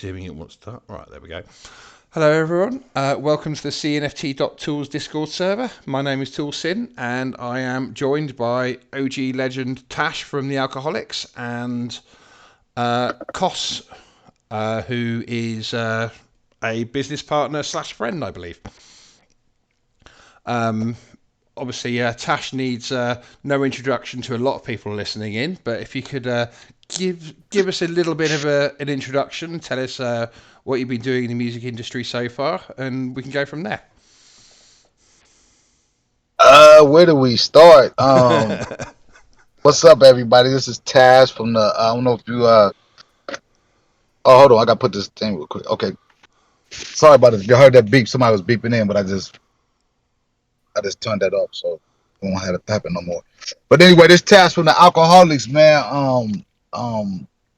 Doing it won't start. Right, there we go. Hello, everyone. Welcome to the CNFT.tools Discord server. My name is ToolSin, and I am joined by OG legend Tash from the Alcoholics and Kos, who is a business partner slash friend, I believe. Um, Obviously, Tash needs no introduction to a lot of people listening in, but if you could give us a little bit of an introduction, tell us what you've been doing in the music industry so far, and we can go from there. Where do we start? What's up, everybody? This is Tash from the. I don't know if you. Oh, hold on. I got to put this thing real quick. Okay. Sorry about it. If you heard that beep, somebody was beeping in, but I just turned that off, so it won't have it happen no more. But anyway, this Tash from the Alcoholics, man.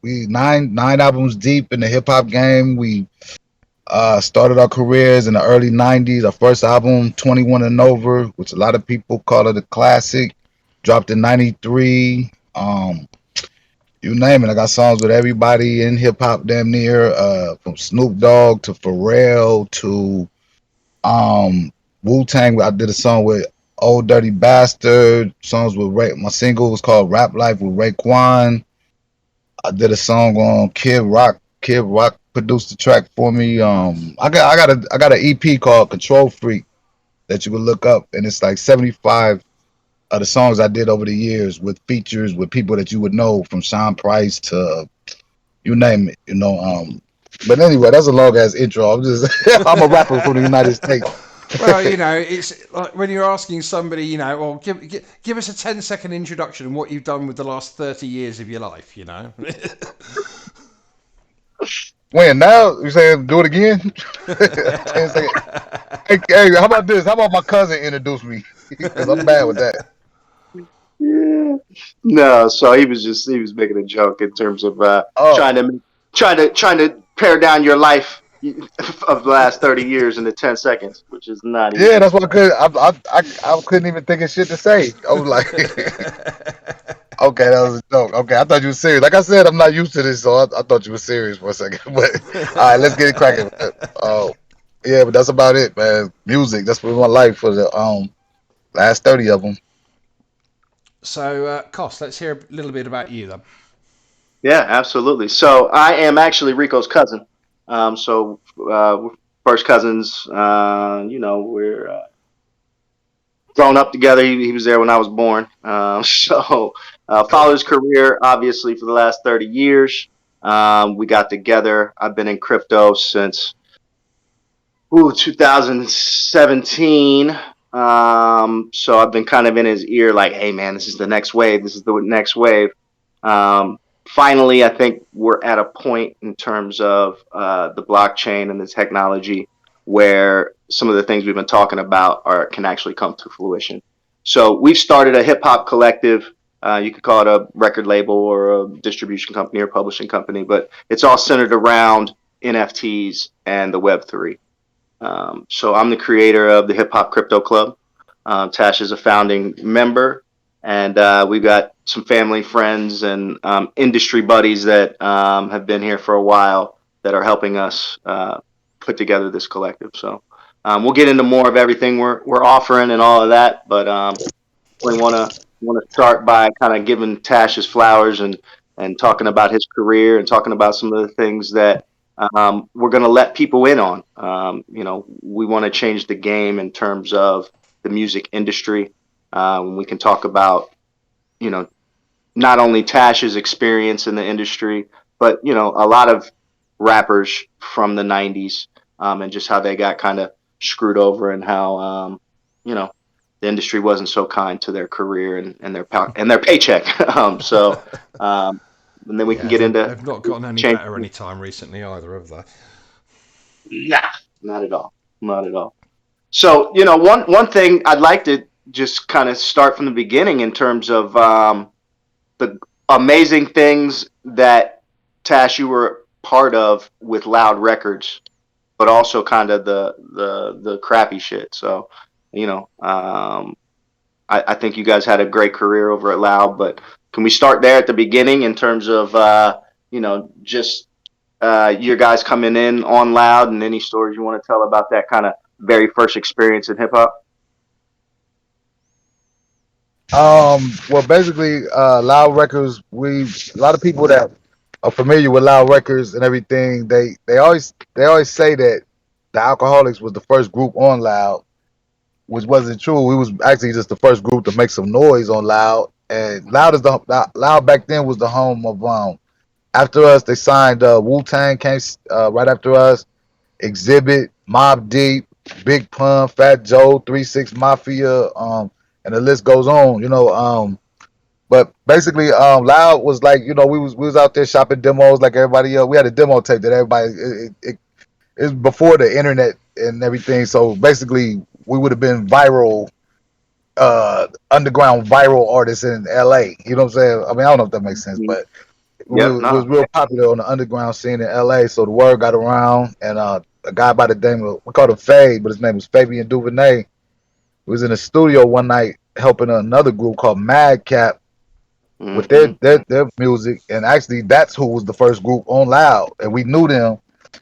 We nine albums deep in the hip hop game. We started our careers in the early '90s. Our first album, 21 and Over, which a lot of people call it a classic, dropped in '93. You name it. I got songs with everybody in hip hop damn near, from Snoop Dogg to Pharrell to um Wu Tang. I did a song with Old Dirty Bastard. Songs with Ray. My single was called Rap Life with Raekwon. I did a song on Kid Rock. Kid Rock produced the track for me. I got an EP called Control Freak that you can look up, and it's like 75 of the songs I did over the years with features with people that you would know, from Sean Price to you name it. But anyway, that's a long ass intro. I'm a rapper from the United States. Well, it's like when you're asking somebody, well, give us a 10-second introduction and what you've done with the last 30 years of your life. When now you saying do it again? 10 seconds. Hey, how about this? How about my cousin introduce me? Because I'm bad with that. Yeah. No, so he was making a joke in terms of Oh, trying to pare down your life of the last 30 years into 10 seconds, which is not yeah, easy. that's what I could. I couldn't even think of shit to say. I was like, okay, that was a joke. Okay, I thought you were serious. Like I said, I'm not used to this, so I thought you were serious for a second. But all right, let's get it cracking. Oh, yeah, but that's about it, man. Music. That's been my life for the last 30 of them. So, Kos, let's hear a little bit about you then. Yeah, absolutely. So I am actually Rico's cousin. We're first cousins. We're grown up together. He was there when I was born. Followed his career obviously for the last 30 years. We got together. I've been in crypto since 2017. So I've been kind of in his ear, like, hey man, this is the next wave. This is the next wave. Um, Finally, I think we're at a point in terms of the blockchain and the technology where some of the things we've been talking about can actually come to fruition. So we've started a hip hop collective. You could call it a record label or a distribution company or publishing company, but it's all centered around NFTs and the Web3. So I'm the creator of the Hip Hop Crypto Club. Tash is a founding member, and we've got some family, friends, and industry buddies that have been here for a while that are helping us put together this collective. So we'll get into more of everything we're offering and all of that, but we want to start by kind of giving Tash his flowers and talking about his career and talking about some of the things that we're going to let people in on. We want to change the game in terms of the music industry. We can talk about, you know, not only Tash's experience in the industry, but a lot of rappers from the '90s, and just how they got kind of screwed over and how you know the industry wasn't so kind to their career and their paycheck. Um, and then we can Yeah, get into they've not gotten any change. better any time recently either, have they? Nah, not at all, not at all. So one thing I'd like to just kind of start from the beginning in terms of the amazing things that Tash you were part of with Loud Records, but also kind of the crappy shit. So, I think you guys had a great career over at Loud, but can we start there at the beginning in terms of just your guys coming in on Loud, and any stories you want to tell about that kind of very first experience in hip hop? Well, basically, Loud Records. A lot of people that are familiar with Loud Records and everything. They always say that the Alcoholics was the first group on Loud, which wasn't true. We was actually just the first group to make some noise on Loud. And Loud back then was the home of After us, they signed Wu Tang came right after us. Exhibit, Mob Deep, Big Pun, Fat Joe, 3 6 Mafia, and the list goes on. But basically, Loud was like, we was out there shopping demos like everybody else. We had a demo tape that everybody. It was before the internet and everything. So basically, we would have been viral, underground viral artists in L.A. You know what I'm saying? I mean, I don't know if that makes sense, Mhm. but Yep. was No. real popular on the underground scene in LA. So the word got around, and a guy by the name of, we called him Fade, but his name was Fabian Duvernay. He was in the studio one night helping another group called Madcap with Hmm. their music, and actually that's who was the first group on Loud, and we knew them.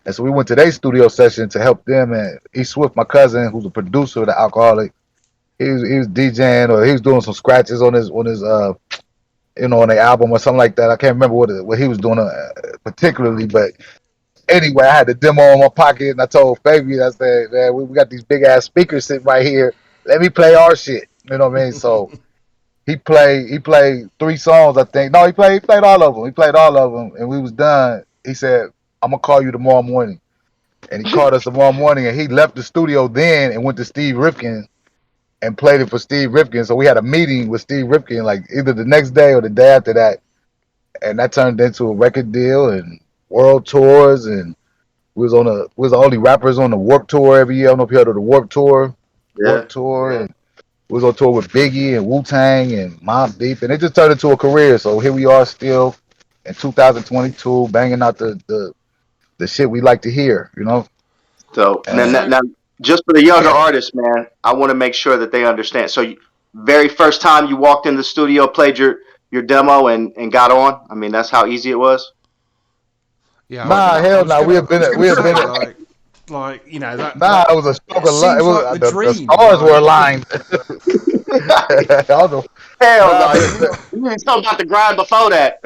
And so we went to their studio session to help them. And E Swift, my cousin, who's a producer of the Alcoholic, he was DJing, or he was doing some scratches on the album or something like that. I can't remember what he was doing particularly, but anyway, I had the demo in my pocket, and I told Fabian, I said, "Man, we got these big ass speakers sitting right here. Let me play our shit." You know what I mean? So he played 3 songs, I think. No, he played all of them. He played all of them, and we was done. He said, "I'm gonna call you tomorrow morning," and he called us tomorrow morning, and he left the studio then and went to Steve Rifkin and played it for Steve Rifkin. So we had a meeting with Steve Rifkin like either the next day or the day after that, and that turned into a record deal and world tours. And we was the only rappers on the Warp Tour every year. I don't know if you heard of the Warp Yeah. Tour, and we was on tour with Biggie and Wu Tang and Mobb Deep, and it just turned into a career. So here we are still in 2022, banging out the shit we like to hear. So now, And now, So now, just for the younger artists, man, I want to make sure that they understand. So, very first time you walked in the studio, played your demo, and got on. I mean, that's how easy it was. yeah, nah, I hell, was nah, gonna I was we gonna have been say like that nah. It was a stroke it of luck. It seems was like the the dream. stars were Like aligned. I don't know. Hell Nah, no, you didn't talk about the grind before that.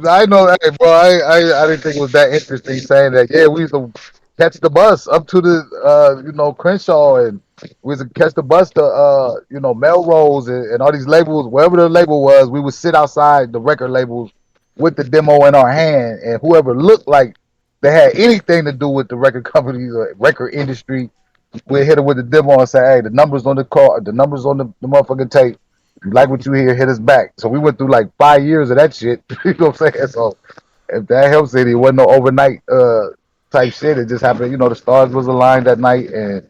I know that, hey, bro. I didn't think it was that interesting saying that. Yeah, we used to catch the bus up to the Crenshaw, and we used to catch the bus to Melrose and all these labels, wherever the label was. We would sit outside the record labels with the demo in our hand, and whoever looked like they had anything to do with the record companies or record industry, we'd hit them with the demo and say, "Hey, the numbers on the car, the numbers on the motherfucking tape. If you like what you hear, hit us back." So we went through like 5 years of that shit. You know what I'm saying? So if that helps it wasn't no overnight type shit. It just happened, the stars was aligned that night, and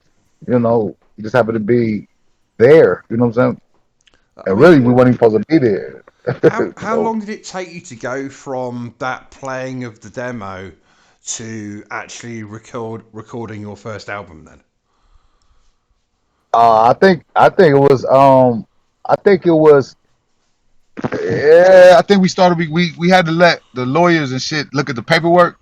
it just happened to be there. You know what I'm saying? I And really, mean, we weren't even supposed to be there. how So long did it take you to go from that playing of the demo to actually recording your first album then? I think it was I think it was yeah, I think we started we had to let the lawyers and shit look at the paperwork,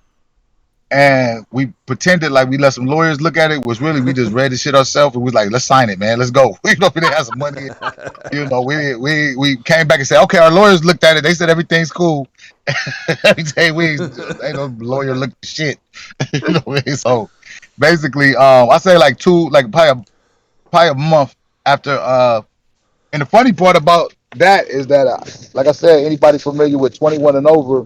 and we pretended like we let some lawyers look at it. Was really we just read the shit ourselves and we was like, let's sign it, man, let's go. We we didn't have some money. We came back and said, okay, our lawyers looked at it. They said everything's cool. Every day we ain't no lawyer looked at shit. What I mean? So basically, I say like probably a month after. And the funny part about that is that, like I said, anybody familiar with 21 and over,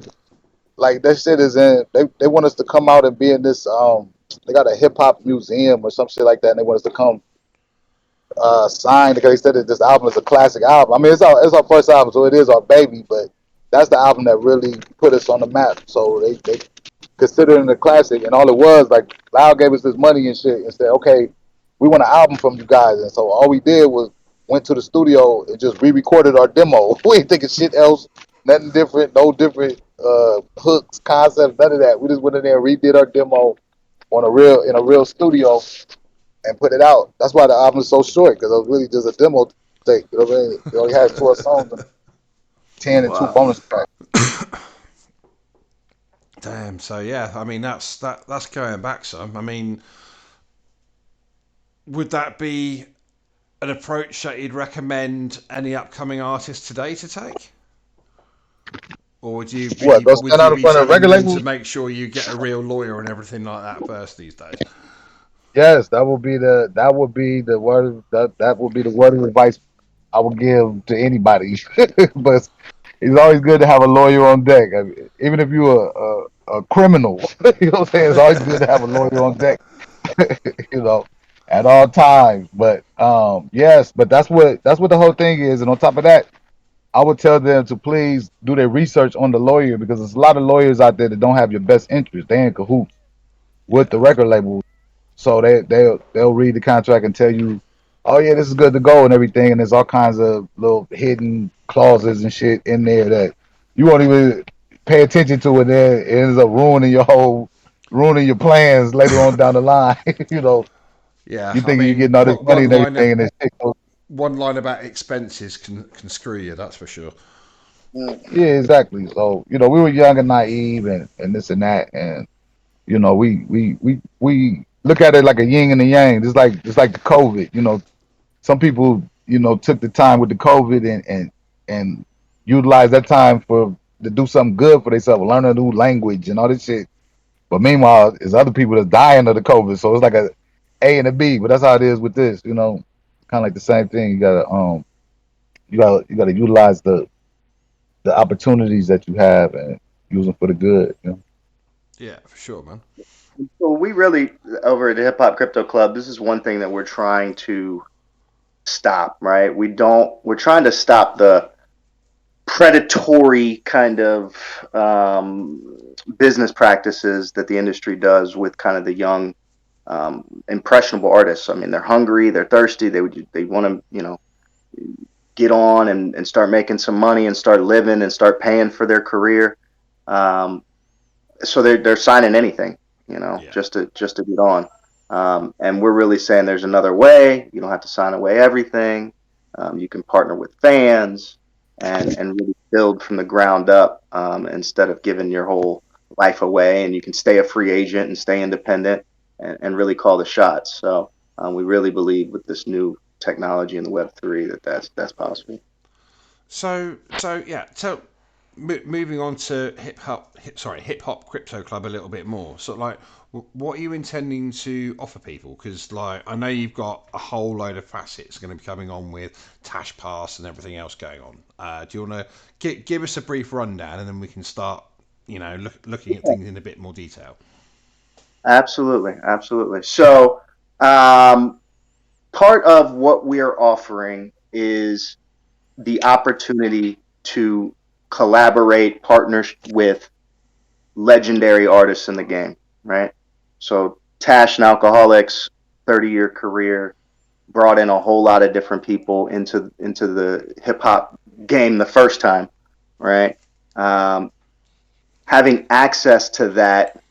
like that shit is in. They want us to come out and be in this. They got a hip hop museum or some shit like that, and they want us to come signed because they said that this album is a classic album. I mean, it's our first album, so it is our baby, but that's the album that really put us on the map. So they consider it a classic, and all it was like Loud gave us this money and shit and said, okay, we want an album from you guys, and so all we did was went to the studio and just re-recorded our demo. We ain't thinking shit else, nothing different, no different hooks, concepts, none of that. We just went in there and redid our demo in a real studio and put it out. That's why the album is so short, because it was really just a demo tape. You know what I mean? It only has 12 songs, and 10 and two Wow. bonus tracks. Damn. So yeah, I mean that's going back some. I mean, would that be an approach that you'd recommend any upcoming artists today to take? Or What? Go would stand you out in be front of telling regular them to labels? make sure you get a real lawyer and everything like that first these days? Yes, that would be the word that would be the word of advice I would give to anybody. But it's always good to have a lawyer on deck. I mean, even if you're a criminal, you know what I'm saying? It's always good to have a lawyer on deck, you know, at all times. But yes, but that's what the whole thing is. And on top of that, I would tell them to please do their research on the lawyer because there's a lot of lawyers out there that don't have your best interest. They in cahoots with the Yeah, record label, so they'll read the contract and tell you, oh yeah, this is good to go and everything. And there's all kinds of little hidden clauses and shit in there that you won't even pay attention to, and then it ends up ruining your plans later on down the line. You know, yeah. you I think you're mean, getting all this money and everything, and one line about expenses can screw you. That's for sure. yeah, exactly. So we were young and naive and this and that, and we look at it like a yin and a yang, just like the COVID. Some people took the time with the COVID and utilized that time for to do something good for themselves, learn a new language and all this shit. But meanwhile, there's other people that's dying of the COVID, so it's like a and a B. But that's how it is with this, kind of like the same thing. You gotta utilize the opportunities that you have and use them for the good. Yeah, for sure, man. Well, we really over at the Hip Hop Crypto Club, this is one thing that we're trying to stop, right? We're trying to stop the predatory kind of business practices that the industry does with kind of the young, impressionable artists. I mean, they're hungry, they're thirsty, they want to, get on and start making some money and start living and start paying for their career. Um, so they're signing anything, Yeah, just to get on. And we're really saying there's another way. You don't have to sign away everything. You can partner with fans and really build from the ground up, instead of giving your whole life away. And you can stay a free agent and stay independent and really call the shots. So we really believe with this new technology in the Web3 that's possible. So yeah. So moving on to hip hop crypto club a little bit more. So like, what are you intending to offer people? Because like, I know you've got a whole load of facets going to be coming on with Tash Pass and everything else going on. Do you want to give us a brief rundown, and then we can start, looking at things in a bit more detail? Absolutely, absolutely. So, um, part of what we are offering is the opportunity to collaborate, partners with legendary artists in the game, right? So, Tash and Alcoholics, 30-year career, brought in a whole lot of different people into the hip hop game the first time, right? Um, Having access to that,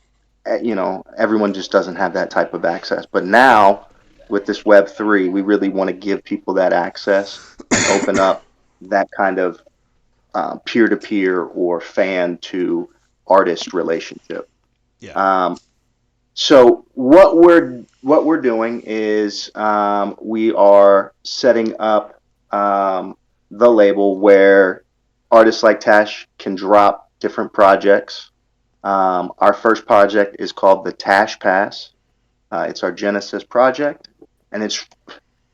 everyone just doesn't have that type of access. But now with this Web3, we really want to give people that access and open up that kind of peer to peer or fan to artist relationship. Yeah, Um, so what we're doing is, we are setting up, the label where artists like Tash can drop different projects. Our first project is called the Tash Pass. It's our Genesis project, and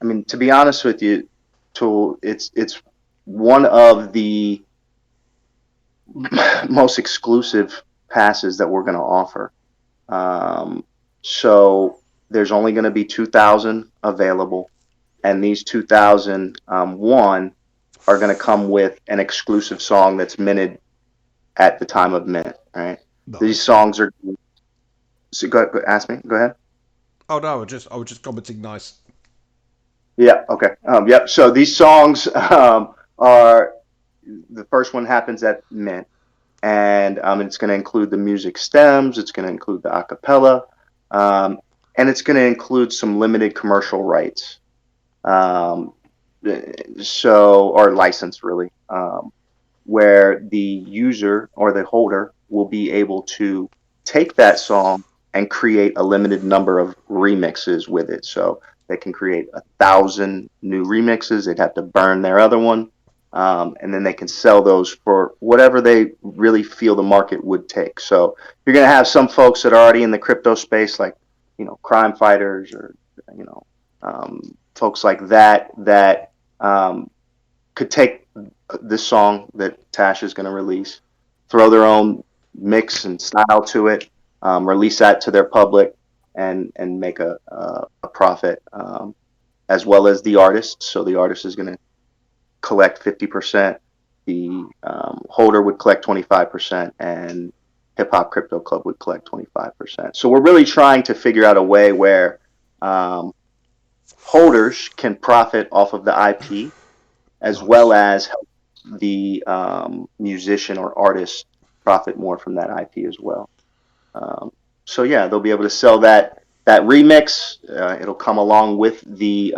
I mean, to be honest with you, Tool, it's one of the most exclusive passes that we're going to offer. So there's only going to be 2,000 available, and these 2,000, one are going to come with an exclusive song that's minted at the time of mint. Right? These nice. songs are. So ask me. Go ahead. Oh no, I was just commenting. Nice. Yeah. Okay. Yep. So these songs, are the first one happens at mint, and it's going to include the music stems. It's going to include the acapella, um, and it's going to include some limited commercial rights. Um, or license really, where the user or the holder will be able to take that song and create a limited number of remixes with it. So they can create 1,000 new remixes. They'd have to burn their other one. And then they can sell those for whatever they really feel the market would take. So you're going to have some folks that are already in the crypto space, like, crime fighters or, folks like that could take this song that Tash is going to release, throw their own mix and style to it, release that to their public, and make a profit, as well as the artist. So the artist is going to collect 50%. The holder would collect 25%, and Hip Hop Crypto Club would collect 25%. So we're really trying to figure out a way where holders can profit off of the IP, as well as help the musician or artist profit more from that IP as well. So yeah, they'll be able to sell that remix. It'll come along with the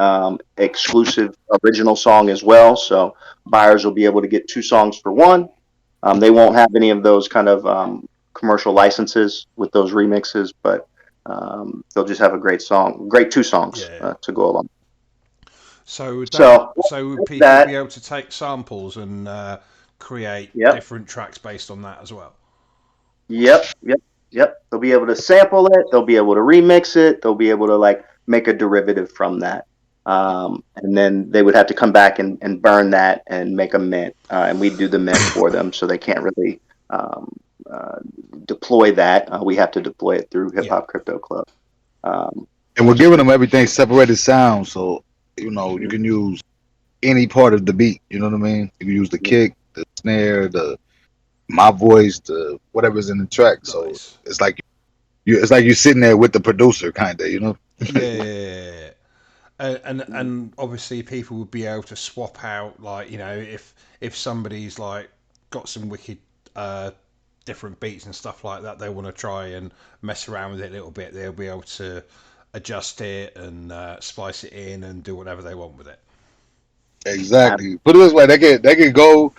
exclusive original song as well. So buyers will be able to get 2 songs for one. They won't have any of those kind of commercial licenses with those remixes, but they'll just have a great 2 songs to go along. So would people that, be able to take samples and create yep. different tracks based on that as well? Yep. They'll be able to sample it. They'll be able to remix it. They'll be able to make a derivative from that. And then they would have to come back and burn that and make a mint. And we do the mint for them, so they can't really deploy that. We have to deploy it through Hip Hop Crypto Club. And we're giving them everything separated sound, so you can use any part of the beat. You know what I mean? You can use the kick, the snare, my voice, the whatever's in the track. Nice. So it's like you're sitting there with the producer, kind of. Yeah. And obviously people would be able to swap out, if somebody's got some wicked different beats and stuff like that, they want to try and mess around with it a little bit, they'll be able to adjust it and splice it in and do whatever they want with it. Exactly. Put it this way, they could go,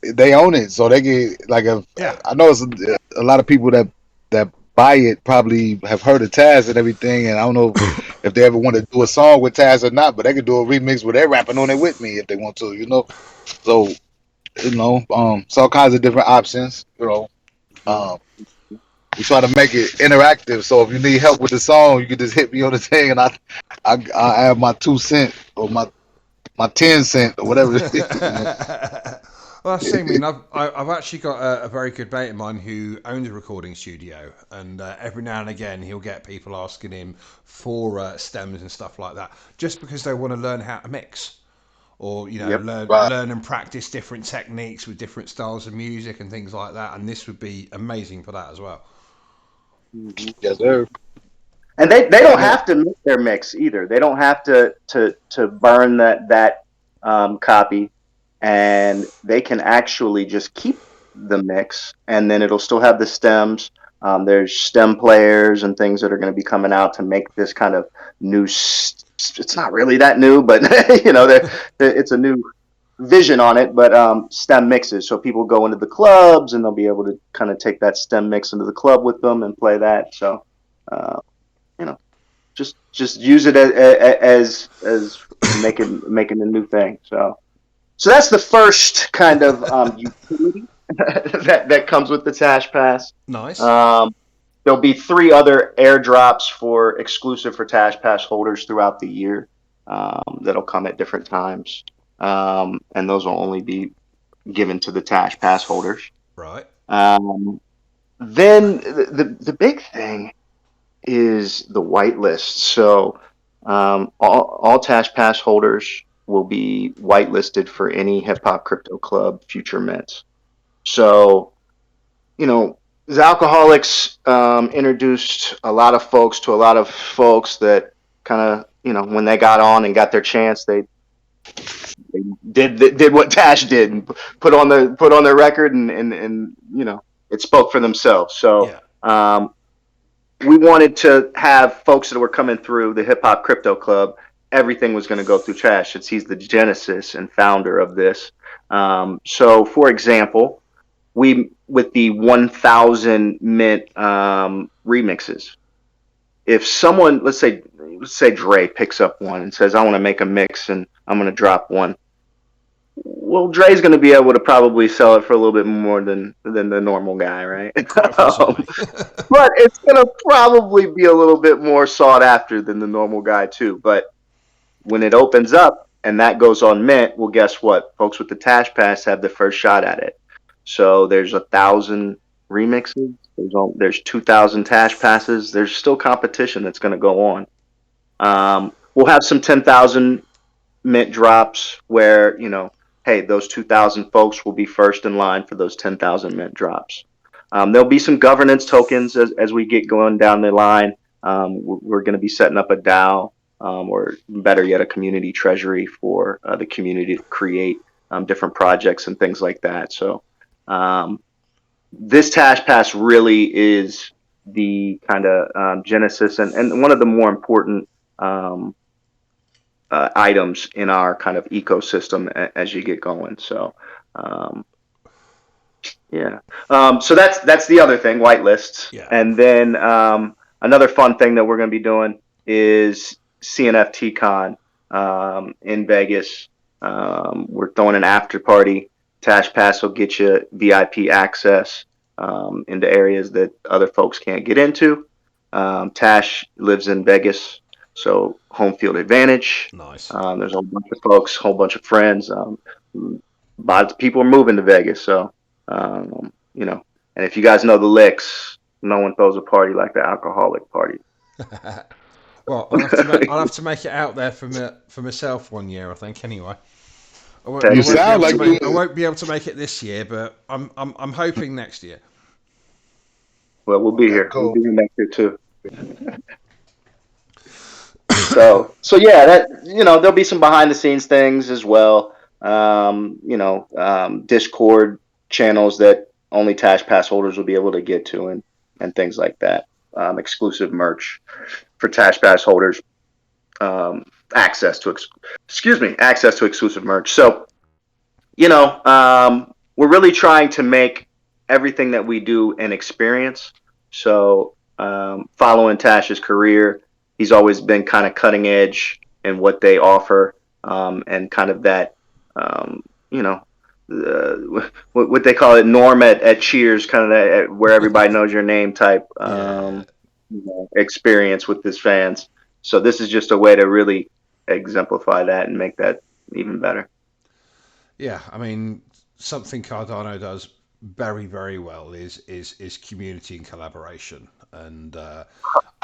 they own it, so they get I know it's a lot of people that buy it probably have heard of Taz and everything, and I don't know if they ever want to do a song with Taz or not, but they could do a remix where they're rapping on it with me if they want to, So it's all kinds of different options, we try to make it interactive, so if you need help with the song, you can just hit me on the thing, and I add my 2 cents or my 10 cent or whatever it is. Well, that's the thing. I mean, I've actually got a very good mate of mine who owns a recording studio, and every now and again he'll get people asking him for stems and stuff like that, just because they want to learn how to mix, or learn and practice different techniques with different styles of music and things like that. And this would be amazing for that as well. Yes, sir. And they don't have to make their mix either. They don't have to burn that copy, and they can actually just keep the mix, and then it'll still have the stems. There's stem players and things that are going to be coming out to make this kind of new. It's not really that new, but it's a new vision on it. But stem mixes, so people go into the clubs and they'll be able to kind of take that stem mix into the club with them and play that. So. Just use it as making a new thing. So that's the first kind of utility that comes with the Tash Pass. Nice. There'll be 3 other airdrops exclusive for Tash Pass holders throughout the year that'll come at different times, and those will only be given to the Tash Pass holders. Right. Then the big thing is the whitelist. So all Tash Pass holders will be whitelisted for any Hip Hop Crypto Club future mints. So, the Alcoholics introduced a lot of folks to a lot of folks that kind of, when they got on and got their chance, they did what Tash did and put on their record and it spoke for themselves. So. Yeah. We wanted to have folks that were coming through the Hip Hop Crypto Club. Everything was going to go through Tash, since he's the genesis and founder of this. So, for example, we with the 1,000 mint remixes. If someone, let's say Dre picks up one and says, "I want to make a mix and I'm going to drop one," well, Dre's going to be able to probably sell it for a little bit more than the normal guy, right? Quite possibly. But it's going to probably be a little bit more sought after than the normal guy too. But when it opens up and that goes on mint, well, guess what? Folks with the Tash Pass have the first shot at it. So there's 1,000 remixes. There's 2,000 Tash Passes. There's still competition that's going to go on. We'll have some 10,000 mint drops where, hey, those 2,000 folks will be first in line for those 10,000 mint drops. There'll be some governance tokens as we get going down the line. We're going to be setting up a DAO, or better yet, a community treasury for the community to create different projects and things like that. So this Tash Pass really is the kind of genesis and one of the more important items in our kind of ecosystem as you get going. So, yeah. So that's the other thing, whitelists. Yeah. And then another fun thing that we're going to be doing is CNFT Con in Vegas. We're throwing an after party. Tash Pass will get you VIP access into areas that other folks can't get into. Tash lives in Vegas, so home field advantage. Nice. There's a whole bunch of folks, whole bunch of friends. A lot of people are moving to Vegas, so and if you guys know the licks, no one throws a party like the alcoholic party. Well, I'll have to make it out there for myself one year, I think. Anyway, I won't be able to make it this year, but I'm hoping next year. Well, we'll be here. Cool. We'll be here next year too. So yeah, that there'll be some behind the scenes things as well. Discord channels that only Tash Pass holders will be able to get to, and things like that. Exclusive merch for Tash Pass holders. Access to exclusive merch. So, we're really trying to make everything that we do an experience. So, following Tash's career, he's always been kind of cutting edge in what they offer, and kind of that, what they call it, norm at Cheers, kind of that where everybody knows your name type experience with his fans. So this is just a way to really exemplify that and make that even better. Yeah, I mean, something Cardano does very, very well is community and collaboration. And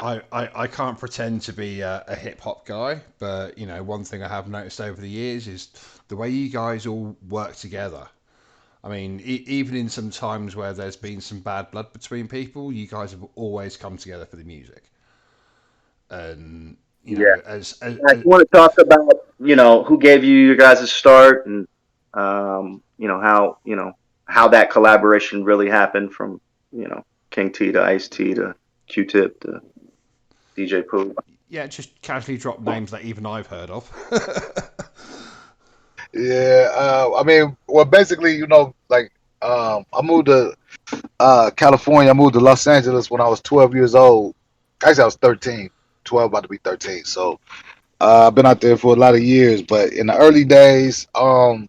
I can't pretend to be a hip hop guy, but one thing I have noticed over the years is the way you guys all work together. I mean, even in some times where there's been some bad blood between people, you guys have always come together for the music. And as you want to talk about who gave you your guys' start, and how that collaboration really happened from King T to Ice T to Q-Tip to DJ Pooh. Yeah, just casually drop names that even I've heard of. Yeah, I mean, well, basically, I moved to California. I moved to Los Angeles when I was 12 years old. Actually, I was 13, 12, about to be 13. So I've been out there for a lot of years. But in the early days, we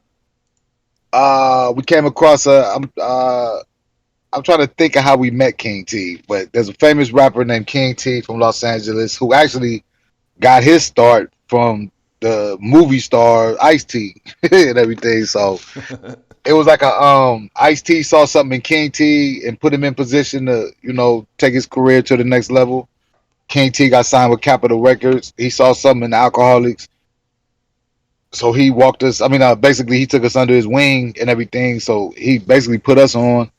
came across I'm trying to think of how we met King T, but there's a famous rapper named King T from Los Angeles who actually got his start from the movie star Ice T and everything. So it was like Ice T saw something in King T and put him in position to take his career to the next level. King T got signed with Capitol Records. He saw something in the Alcoholics, so he walked us. I mean, basically he took us under his wing and everything. So he basically put us on.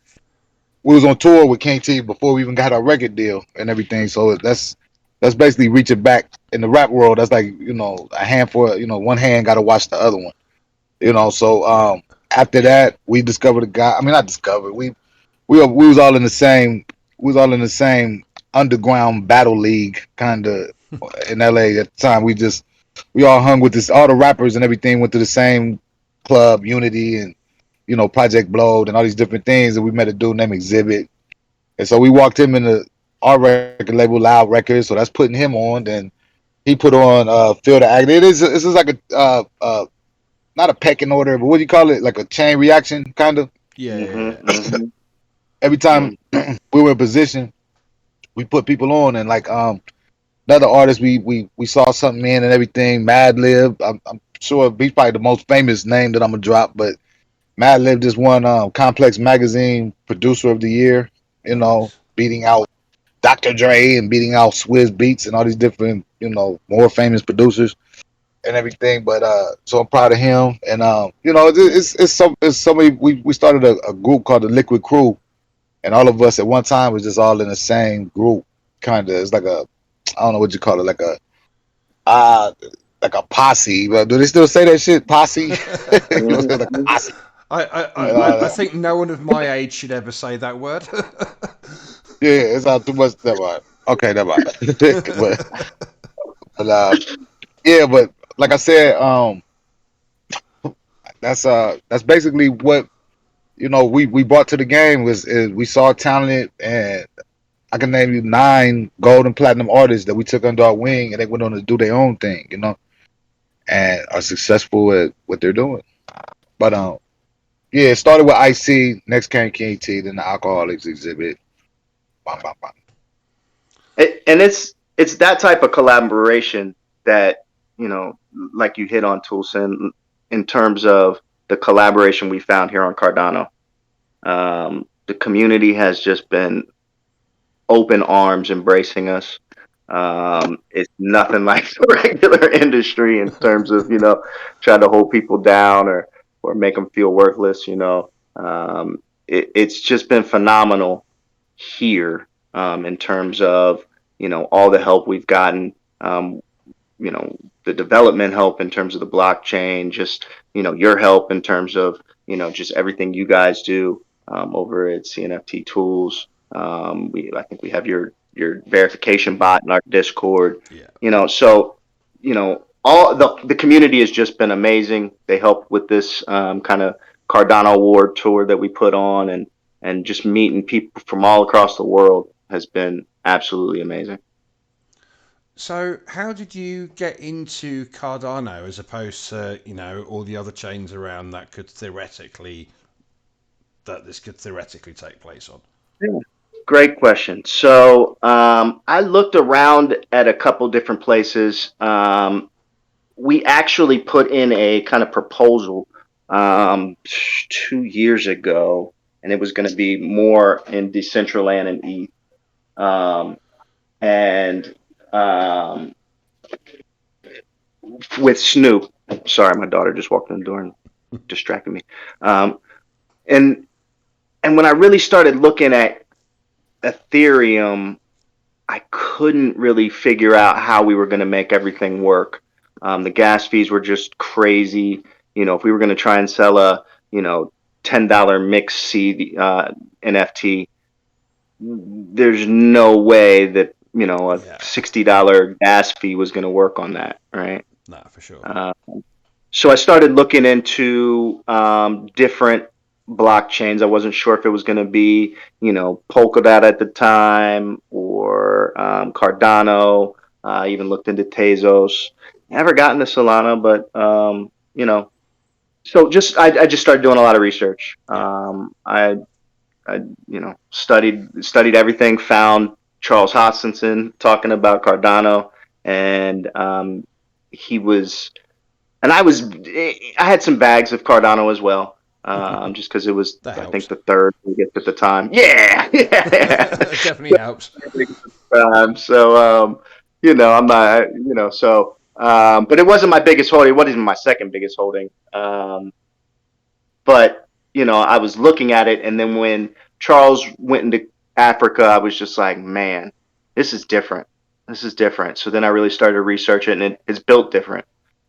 We was on tour with King T before we even got our record deal and everything. So that's basically reaching back in the rap world. That's like a handful. One hand got to watch the other one. So after that, we discovered a guy. I mean, not discovered. We was all in the same. We was all in the same underground battle league kind of in LA at the time. We all hung with all the rappers and everything went to the same club, Unity, and Project Blowed and all these different things. And we met a dude named Exhibit, and so we walked him into our record label, Loud Records. So that's putting him on. Then he put on Feel the Agony. This is like a not a pecking order, but what do you call it? Like a chain reaction, kind of. Yeah, yeah, Mhm. yeah. Mhm. Every time Mhm. we were in position, we put people on, and like another artist, we saw something in and everything. Mad Lib, I'm sure he's probably the most famous name that I'm gonna drop, but Mad Lib just won Complex Magazine Producer of the Year. Nice. Beating out Dr. Dre and beating out Swizz Beats and all these different more famous producers and everything. But so I'm proud of him, and it's somebody we started a group called the Liquid Crew, and all of us at one time was just all in the same group. Kind of, it's like a I don't know what you call it, uh like a posse. But do they still say that shit? Posse? It was like a Mhm. posse. And Mhm. all I that. think no one of my age should ever say that word. Yeah, it's not too much. Never mind. Okay, never mind. but yeah, but like I said, that's basically what we brought to the game is we saw talent, and I can name you 9 gold and platinum artists that we took under our wing, and they went on to do their own thing, and are successful at what they're doing. But yeah, it started with IC, next came King T, then the Alcoholics Exhibit. Bam, bam, bam. And it's that type of collaboration that like you hit on, ToolSin, in terms of the collaboration we found here on Cardano. The community has just been open arms embracing us. It's nothing like the regular industry in terms of trying to hold people down or make them feel worthless. It's just been phenomenal here, in terms of all the help we've gotten. You know the development help in terms of the blockchain, just your help in terms of just everything you guys do over at CNFT Tools. I think we have your verification bot in our Discord. Yeah. So all the community has just been amazing. They helped with this kind of Cardano Award tour that we put on, and just meeting people from all across the world has been absolutely amazing. So, how did you get into Cardano as opposed to, all the other chains around that this could theoretically take place on? Yeah. Great question. So I looked around at a couple different places. We actually put in a kind of proposal um, 2 years ago, and it was going to be more in Decentraland and ETH. And um, with Snoop, sorry, my daughter just walked in the door and distracted me. Um, and and when I really started looking at Ethereum, I couldn't really figure out how we were going to make everything work. The gas fees were just crazy. If we were going to try and sell a $10 mix seed NFT, there's no way that a Yeah, $60 gas fee was going to work on that, right? no, for sure. Uh, so I started looking into different blockchains. I wasn't sure if it was going to be, Polkadot at the time or Cardano. I even looked into Tezos. Never got into Solana, but so I just started doing a lot of research. Yeah. I studied everything. Found Charles Hoskinson talking about Cardano, and he was and I had some bags of Cardano as well, just because it was, That I think, helps. the third biggest at the time. Yeah, yeah. Definitely helps. So, I'm not, so, but it wasn't my biggest holding. It wasn't my second biggest holding. But I was looking at it, and then when Charles went into Africa, I was just like, man, this is different. This is different. So then I really started to research it, and it's built different.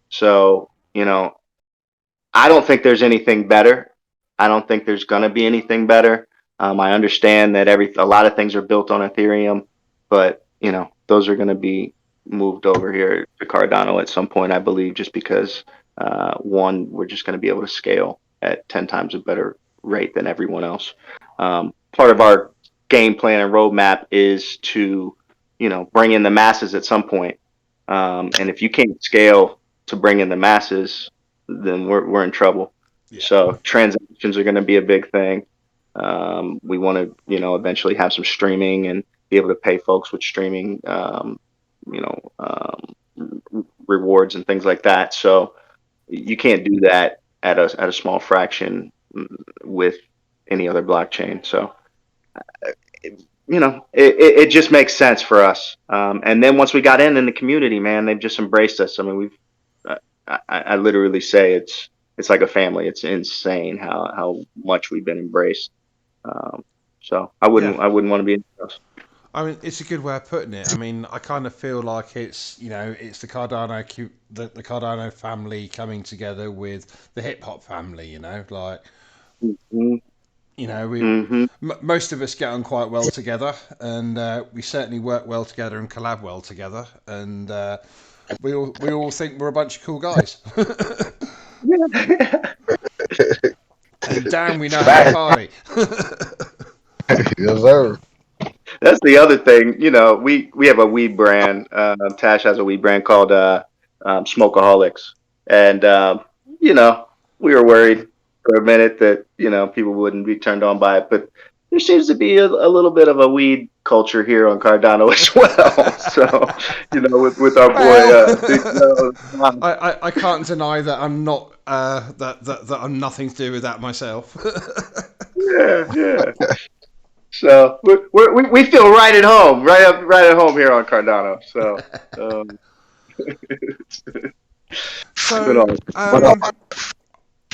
So, I don't think there's anything better. I don't think there's gonna be anything better. I understand that a lot of things are built on Ethereum, but those are gonna be moved over here to Cardano at some point, I believe, just because one, we're just gonna be able to scale. at 10 times a better rate than everyone else. Part of our game plan and roadmap is to, bring in the masses at some point. And if you can't scale to bring in the masses, then we're in trouble. Yeah. So transactions are going to be a big thing. We want to, eventually have some streaming and be able to pay folks with streaming, you know, rewards and things like that. So you can't do that at a small fraction with any other blockchain. So it just makes sense for us. And then once we got in the community, man, they've just embraced us. I mean, I literally say it's like a family. It's insane how much we've been embraced. So I Yeah. wouldn't I wouldn't want to be anything else. I mean, it's a good way of putting it. I mean, I kind of feel like it's the the Cardano family coming together with the hip hop family. Like Mm-hmm. we Mm-hmm. most of us get on quite well together, and we certainly work well together and collab well together, and we all think we're a bunch of cool guys. And damn, we know how to Fact. party. Yes, sir. That's the other thing. We have a weed brand. Tash has a weed brand called Smokeaholics, and you know, we were worried for a minute that people wouldn't be turned on by it, but there seems to be a little bit of a weed culture here on Cardano as well. So, with our boy Well, Big Joe. I can't deny that I'm not that I'm nothing to do with that myself. Yeah, yeah. So we feel right at home, right at home here on Cardano. So um, it's been So, awesome. But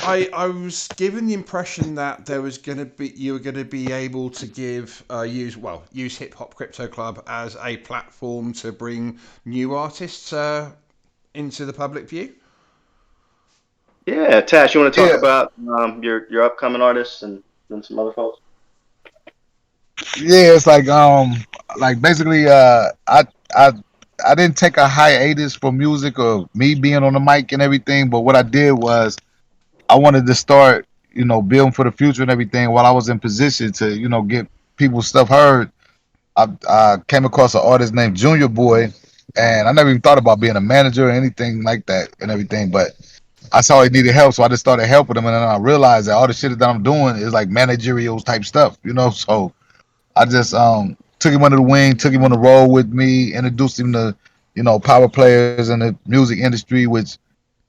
I was given the impression that you were gonna be able to use Hip Hop Crypto Club as a platform to bring new artists into the public view. Yeah, Tash, you want to talk yeah, about your upcoming artists and some other folks? yeah, it's like basically, I I didn't take a hiatus for music or me being on the mic and everything, but what I did was I wanted to start, building for the future and everything while I was in position to, get people's stuff heard. I came across an artist named Junior Boy, and I never even thought about being a manager or anything like that and everything. But I saw he needed help, so I just started helping him, and then I realized that all the shit that I'm doing is like managerial type stuff. So I just took him under the wing, took him on the road with me, introduced him to power players in the music industry, which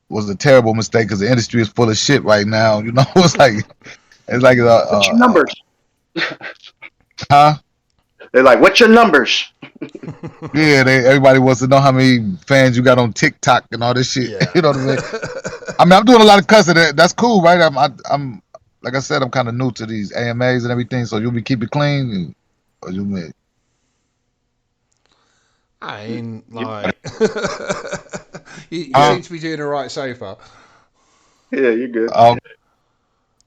was a terrible mistake because the industry is full of shit right now. It's like What's your numbers? huh? They're like, what's your numbers? Yeah, everybody wants to know how many fans you got on TikTok and all this shit. Yeah. You know what I mean? I mean, I'm doing a lot of cussing. That's cool, right? I'm like I said, I'm kind of new to these AMAs and everything. So you'll be keep it clean, or you may. I mean, You, like, you Uh, seem to be doing all right so far. yeah, you're good. all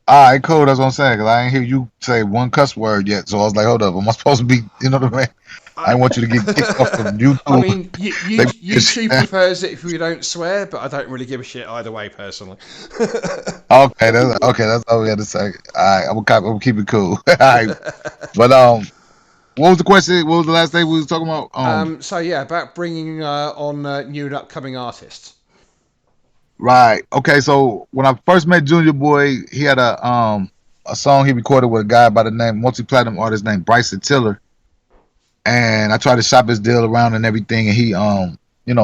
right, cool. That's what I'm saying. Cause I ain't hear you say one cuss word yet. So I was like, hold up, am I supposed to be? You know what I mean? I I, didn't want you to get kicked off from I YouTube. mean, They, YouTube prefers it if we don't swear, but I don't really give a shit either way, personally. okay. That's all we had to say. All right, I'm gonna keep it cool. All right, but what was the question? What was the last thing we was talking about? So yeah, about bringing on new and upcoming artists. Right. Okay. So when I first met Junior Boy, he had a song he recorded with a guy by the name multi platinum artist named Bryson Tiller, and I tried to shop his deal around and everything, and he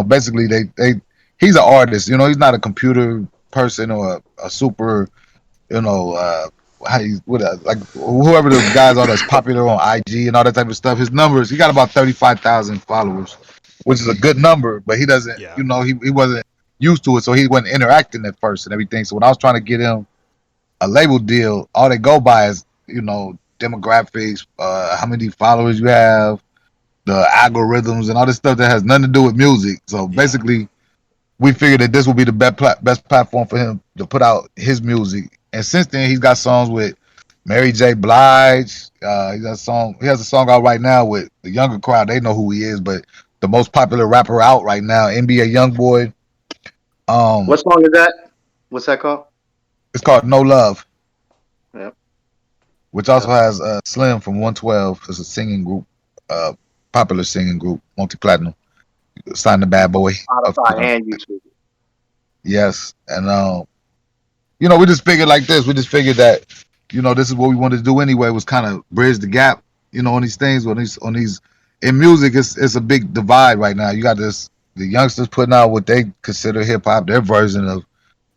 basically they he's an artist. He's not a computer person or a super you know how you like whoever the guys are that's popular on IG and all that type of stuff. His numbers, he got about 35,000 followers, which is a good number, but he doesn't. Yeah. He wasn't used to it, so he wasn't interacting at first and everything. So when I was trying to get him a label deal, all they go by is demographics, how many followers you have, the algorithms, and all this stuff that has nothing to do with music. So Yeah. basically, we figured that this would be the best platform for him to put out his music. And since then, he's got songs with Mary J. Blige. He has a song out right now with the younger crowd. They know who he is, but the most popular rapper out right now, NBA YoungBoy. Um, What song is that? What's that called? It's called No Love, Yep. which Yep. also has Slim from 112. It's a singing group, uh, popular singing group, multi platinum. Signed the It's bad on boy. Of Spotify and YouTube. yes, and we just figured like this. We just figured that, this is what we wanted to do anyway. Was kind of bridge the gap, on these things, on these in music. It's a big divide right now. You got the youngsters putting out what they consider hip hop, their version of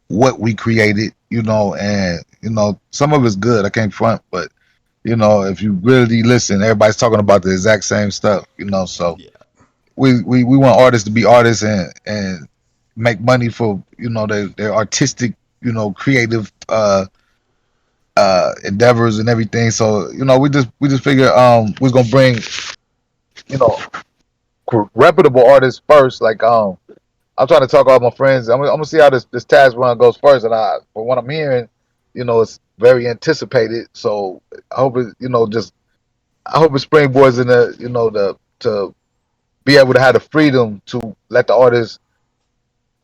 what we created, and some of it's good. I can't front, but if you really listen, everybody's talking about the exact same stuff, so Yeah. we want artists to be artists and make money for their artistic, creative endeavors and everything. So we just figure we're gonna bring you know reputable artists first. Like I'm trying to talk to all my friends. I'm gonna see how this task run goes first, and from what I'm hearing, it's very anticipated. So I hope it just I hope it springboards in the the to be able to have the freedom to let the artists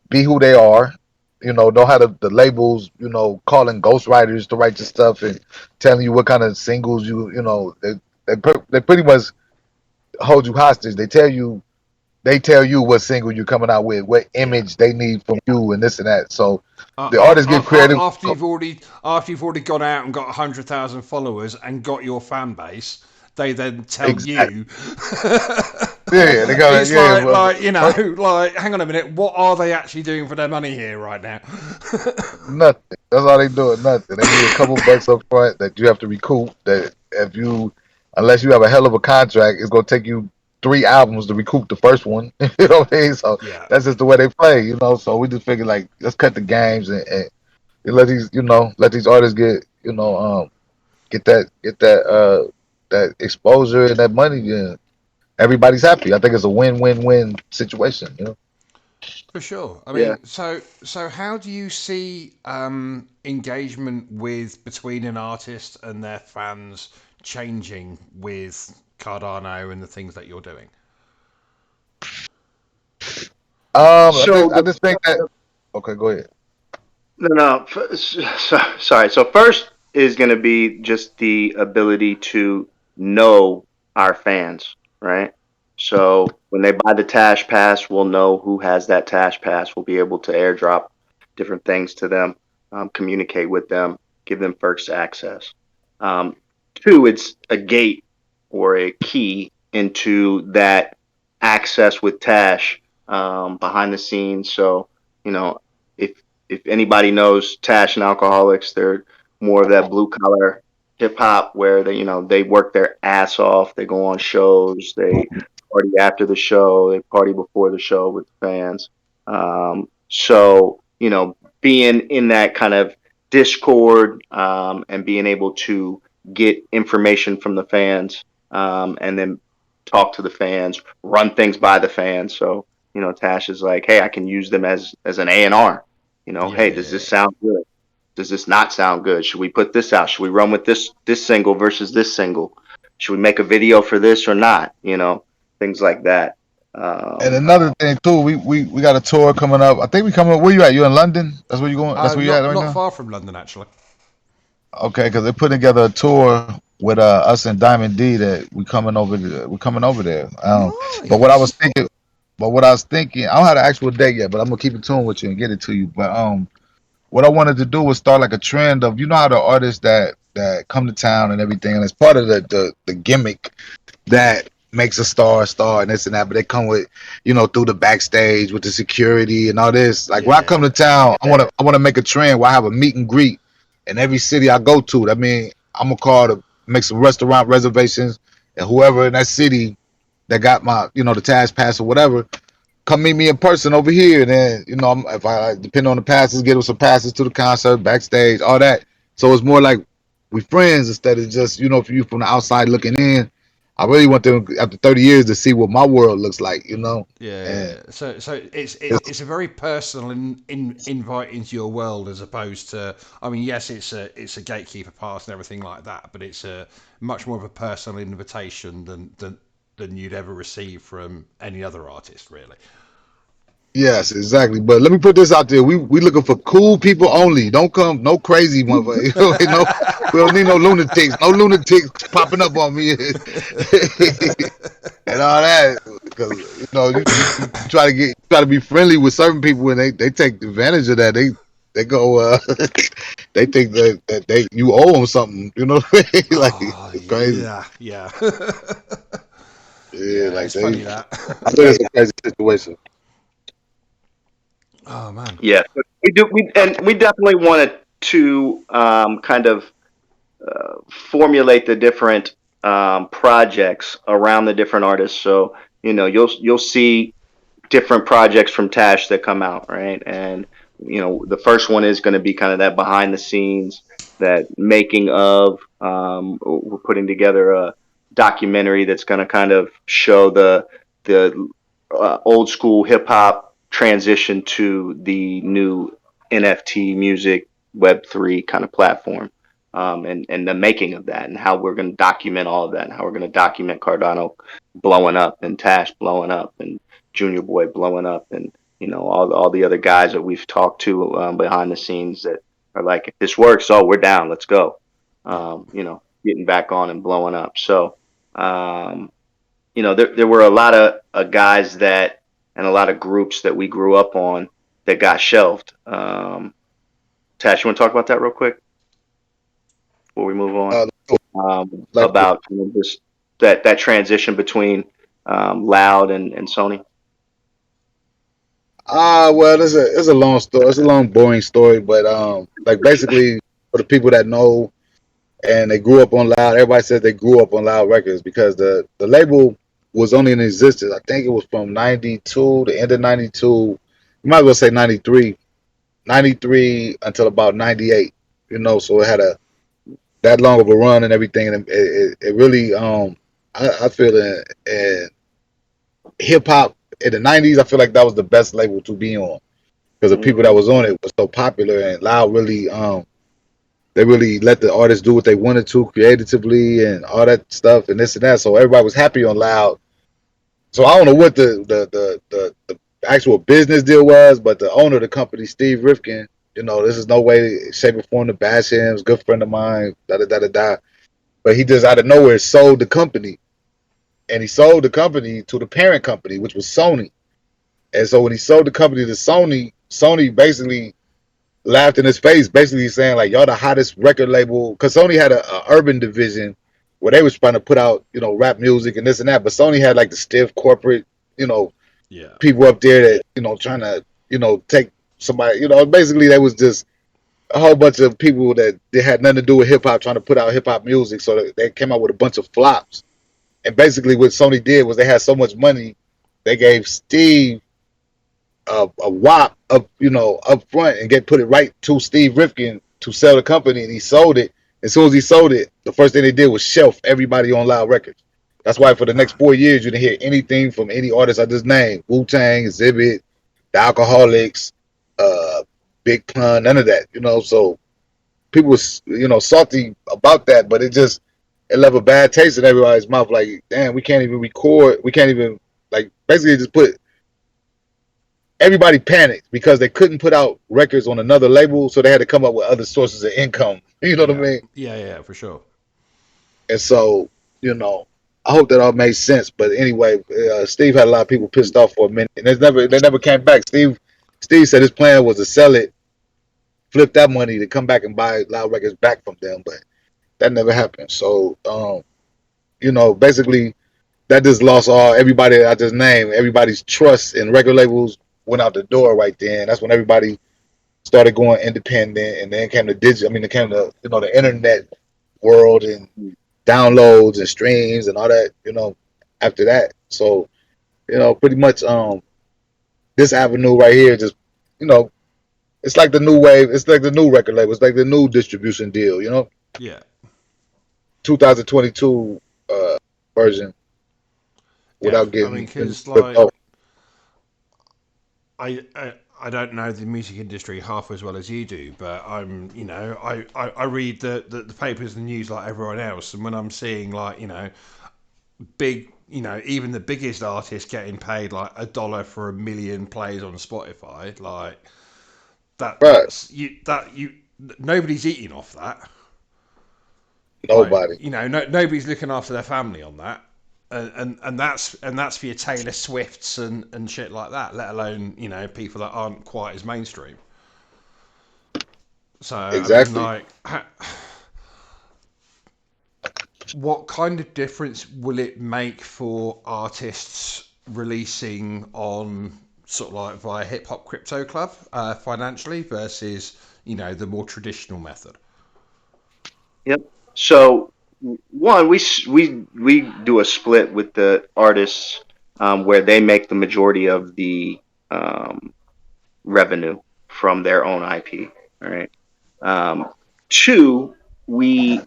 be who they are. Know how the labels, calling ghostwriters to write your stuff and telling you what kind of singles they pretty much hold you hostage. They tell you what single you're coming out with, what Yeah. image they need from you, and this and that. So Uh, the uh, artists get uh, creative. after you've already gone out and got 100,000 followers and got your fan base, they then tell Exactly. you. Yeah, they got It's yeah. like like hang on a minute, what are they actually doing for their money here right now? Nothing. That's all they doing. Nothing. They need a couple bucks up front that you have to recoup. That if you, unless you have a hell of a contract, it's gonna take you 3 albums to recoup the first one. You know what I mean? So Yeah. that's just the way they play. So we just figured like let's cut the games and let these artists get that exposure and that money. And everybody's happy. I think it's a win-win-win situation. For sure. I Yeah. mean, so how do you see engagement with between an artist and their fans changing with Cardano and the things that you're doing? I So just think that. Okay, go ahead. no, sorry. So first is going to be just the ability to know our fans, right? So when they buy the Tash Pass, we'll know who has that Tash Pass. We'll be able to airdrop different things to them, communicate with them, give them first access. Um, Two, it's a gate or a key into that access with Tash behind the scenes. So you know, if if anybody knows Tash and Alcoholics, they're more of that blue collar hip hop where they work their ass off. They go on shows. They party after the show. They party before the show with the fans. So being in that kind of Discord and being able to get information from the fans and then talk to the fans, run things by the fans. So Tash is like, hey, I can use them as an A&R. Yeah, Hey, yeah, does this yeah. sound good? Does this not sound good? Should we put this out? Should we run with this single versus this single? Should we make a video for this or not? Things like that. And Um, another thing too, we got a tour coming up. I think we coming up. Where you at? You in London? That's where you going? That's where you at right Not now? far from London actually. Okay, because they're putting together a tour with us and Diamond D that we're coming over there. But what I was Nice. thinking, I don't have the actual date yet, but I'm gonna keep in tune with you and get it to you. But what I wanted to do was start like a trend of how the artists that come to town and everything, and it's part of the gimmick that makes a star and this and that, but they come with through the backstage with the security and all this. Like when I Yeah. come to town, I want to make a trend where I have a meet and greet in every city I go to. I mean, I'm gonna call to make some restaurant reservations, and whoever in that city that got my the task pass or whatever, come meet me in person over here. And then if I depend on the passes, get them some passes to the concert, backstage, all that. So it's more like we friends instead of just if you from the outside looking in. I really want them after 30 years to see what my world looks like. And Yeah, so it's it's a very personal invite into your world as opposed to, I mean, yes, it's a gatekeeper pass and everything like that, but it's a much more of a personal invitation than you'd ever receive from any other artist, really. Yes, exactly. But let me put this out there: we looking for cool people only. Don't come no crazy motherfucker. No, we don't need no lunatics. No lunatics popping up on me and all that. Because you try to be friendly with certain people, and they take advantage of that. They go they think that they you owe them something. You know, like Oh it's crazy. yeah, yeah, Yeah, yeah. like It's funny they. that. I think it's a crazy situation. Oh man. Yeah, but we do. We definitely wanted to kind of formulate the different projects around the different artists. So you'll see different projects from Tash that come out, right? And the first one is going to be kind of that behind the scenes, that making of. We're putting together a documentary that's going to kind of show the old school hip hop transition to the new NFT music Web3 kind of platform. And the making of that, and how we're going to document all of that, and how we're going to document Cardano blowing up, and Tash blowing up, and Junior Boy blowing up, and all the other guys that we've talked to behind the scenes that are like, if this works, oh, we're down, let's go. Yeah. Getting back on and blowing up. So there were a lot of guys that, and a lot of groups that we grew up on that got shelved. Tash, you want to talk about that real quick before we move on? Uh, like About just that transition between Loud and Sony. well, it's a long story. It's a long, boring story, but like basically for the people that know and they grew up on Loud, everybody says they grew up on Loud Records because the label was only in existence. I think it was from '92, the end of '92. You might as well say '93 until about '98. So it had a that long of a run and everything, and it really I feel in hip hop in the '90s, I feel like that was the best label to be on because the people that Mm-hmm. was on it was so popular and Loud really they really let the artists do what they wanted to creatively and all that stuff and this and that. So everybody was happy on Loud. So I don't know what the actual business deal was, but the owner of the company, Steve Rifkin, this is no way, shape, or form to bash him. He's a good friend of mine. Da da da da da. But he just out of nowhere sold the company, and he sold the company to the parent company, which was Sony. And so when he sold the company to Sony, Sony basically laughed in his face, basically saying like, "Y'all the hottest record label," because Sony had a urban division where they was trying to put out rap music and this and that, but Sony had like the stiff corporate you know Yeah. people up there that trying to take somebody basically they was just a whole bunch of people that they had nothing to do with hip hop trying to put out hip hop music, so they came out with a bunch of flops. And basically what Sony did was they had so much money, they gave Steve a wop up, up front and put it right to Steve Rifkin to sell the company, and he sold it. As soon as he sold it, the first thing they did was shelf everybody on Loud Records. That's why for the next Nah. 4 years you didn't hear anything from any artist I just named: Wu Tang, Exhibit, the Alcoholics, uh, Big Pun, none of that. So people was salty about that, but it left a bad taste in everybody's mouth. Like, damn, we can't even record. We can't even like basically just put everybody panicked because they couldn't put out records on another label, so they had to come up with other sources of income. You know what I Yeah. mean? Yeah. Yeah. For sure. And so, I hope that all made sense. But anyway, Steve had a lot of people pissed off for a minute, and they never came back. Steve said his plan was to sell it, flip that money to come back and buy Loud Records back from them, but that never happened. So, basically, that just lost all everybody that I just named. Everybody's trust in record labels went out the door right then. That's when everybody started going independent, and then came the digital. I mean, it came the the internet world and downloads and streams and all that. After that, so pretty much this avenue right here just you know it's like the new wave. It's like the new record label. It's like the new distribution deal. Yeah. 2022 version Yeah. without I mean, getting because flipped like off. I don't know the music industry half as well as you do, but I read the papers and news like everyone else, and when I'm seeing like big even the biggest artists getting paid like $1 for a million plays on Spotify, like that. Right. Nobody's eating off that. Like, Nobody. nobody's looking after their family on that. And that's for your Taylor Swifts and shit like that, let alone people that aren't quite as mainstream. So I mean, Exactly. like, what kind of difference will it make for artists releasing on sort of like via Hip Hop Crypto Club financially versus the more traditional method? Yep. So one, we do a split with the artists, where they make the majority of the um, revenue from their own IP. All right. Um, Two, we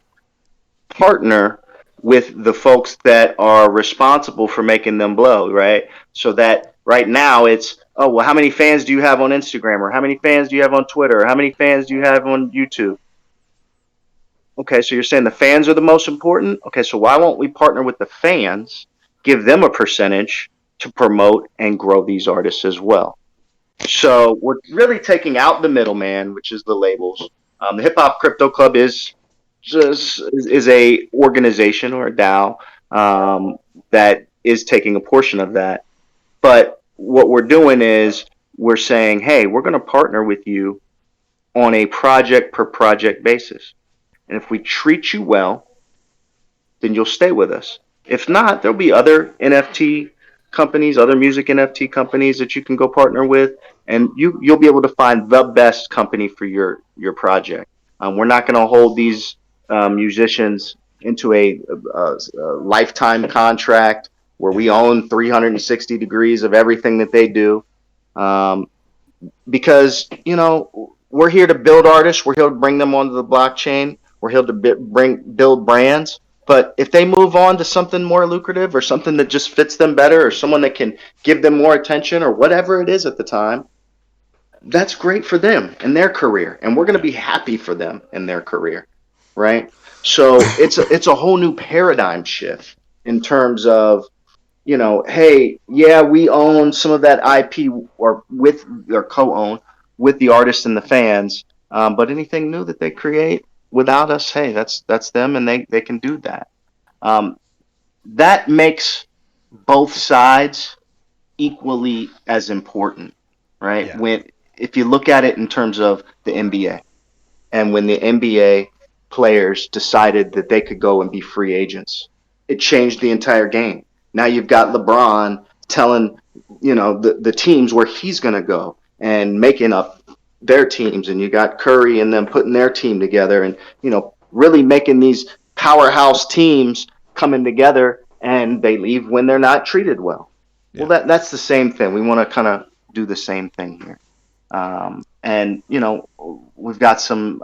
partner with the folks that are responsible for making them blow, right? So that right now it's, oh, well, how many fans do you have on Instagram, or how many fans do you have on Twitter, or how many fans do you have on YouTube? Okay, so you're saying the fans are the most important? Okay, so why won't we partner with the fans, give them a percentage to promote and grow these artists as well? So we're really taking out the middleman, which is the labels. The Hip Hop Crypto Club is a organization or a DAO, that is taking a portion of that. But what we're doing is we're saying, hey, we're going to partner with you on a project per project basis. And if we treat you well, then you'll stay with us. If not, there'll be other NFT companies, other music NFT companies that you can go partner with, and you'll be able to find the best company for your project. We're not going to hold these musicians into a lifetime contract where Yeah, we own 360 degrees of everything that they do. Um, because we're here to build artists, we're here to bring them onto the blockchain, we're here to build brands. But if they move on to something more lucrative, or something that just fits them better, or someone that can give them more attention, or whatever it is at the time, that's great for them and their career, and we're going to yeah, be happy for them and their career, right? So it's a whole new paradigm shift in terms of, hey, yeah, we own some of that IP, or co-own with the artists and the fans. But anything new that they create without us, hey, that's them, and they can do that. Um, that makes both sides equally as important, right? yeah, When If you look at it in terms of the NBA, and when the NBA players decided that they could go and be free agents, it changed the entire game. Now you've got LeBron telling, the teams where he's going to go, and making up their teams, and you got Curry and them putting their team together, and really making these powerhouse teams coming together, and they leave when they're not treated well. Well, yeah. that's the same thing. We want to kind of do the same thing here. And we've got some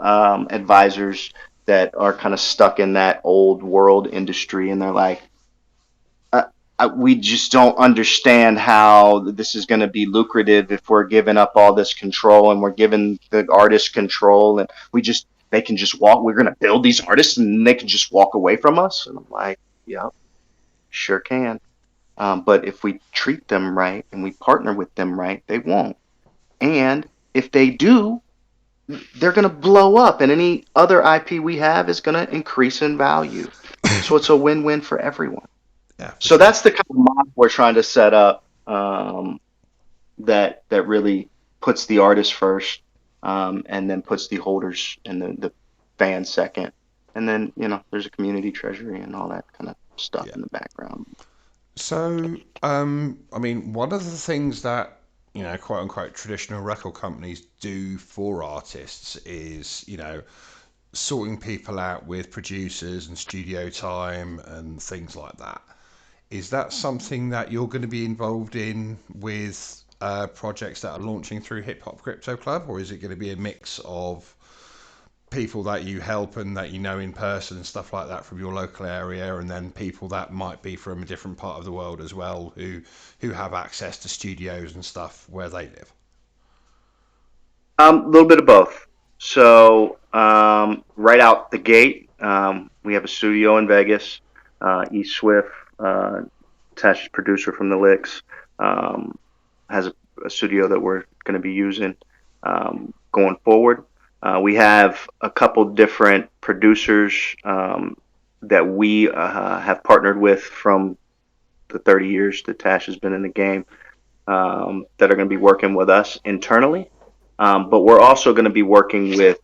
advisors that are kind of stuck in that old world industry, and they're like, we just don't understand how this is going to be lucrative if we're giving up all this control, and we're giving the artists control, and they can just walk. We're going to build these artists, and they can just walk away from us. And I'm like, yeah, sure can. But if we treat them right and we partner with them right, they won't. And if they do, they're going to blow up, and any other IP we have is going to increase in value. So it's a win-win for everyone. Yeah, for So sure. that's the kind of model we're trying to set up, that really puts the artist first, and then puts the holders and the fans second, and then there's a community treasury and all that kind of stuff Yeah. in the background. So, I mean, one of the things that quote unquote traditional record companies do for artists is sorting people out with producers and studio time and things like that. Is that something that you're going to be involved in with projects that are launching through Hip Hop Crypto Club, or is it going to be a mix of people that you help and that in person and stuff like that from your local area, and then people that might be from a different part of the world as well who have access to studios and stuff where they live? A little bit of both. So right out the gate, we have a studio in Vegas. East Swift, Tash's producer from the Licks, has a studio that we're going to be using going forward. We have a couple different producers that we have partnered with from the 30 years that Tash has been in the game that are going to be working with us internally. But we're also going to be working with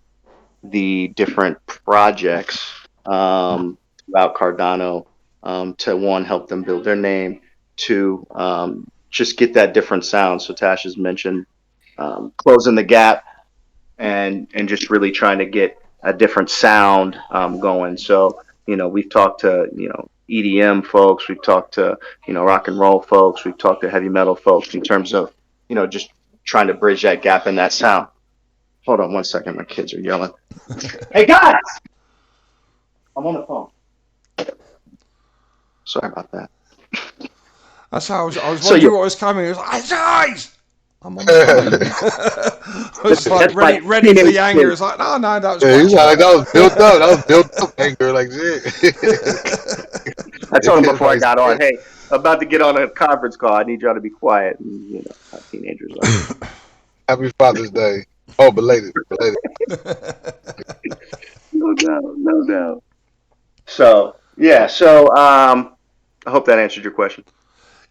the different projects throughout Cardano to one, help them build their name, two, just get that different sound. So Tash has mentioned closing the gap and just really trying to get a different sound going. So we've talked to EDM folks, we've talked to rock and roll folks, we've talked to heavy metal folks in terms of just trying to bridge that gap in that sound. Hold on one second, my kids are yelling. Hey guys, I'm on the phone. Sorry about that. That's how I was wondering what was coming. I was like, "Hey guys, I'm on the phone." I was like ready for the anger. It's like, no, that was he's like, quite that was built up. That was built up anger, like shit. I told him before I got on, hey, I'm about to get on a conference call. I need y'all to be quiet. And, how teenagers are. Happy Father's Day. Oh, belated. No doubt. So yeah, I hope that answered your question.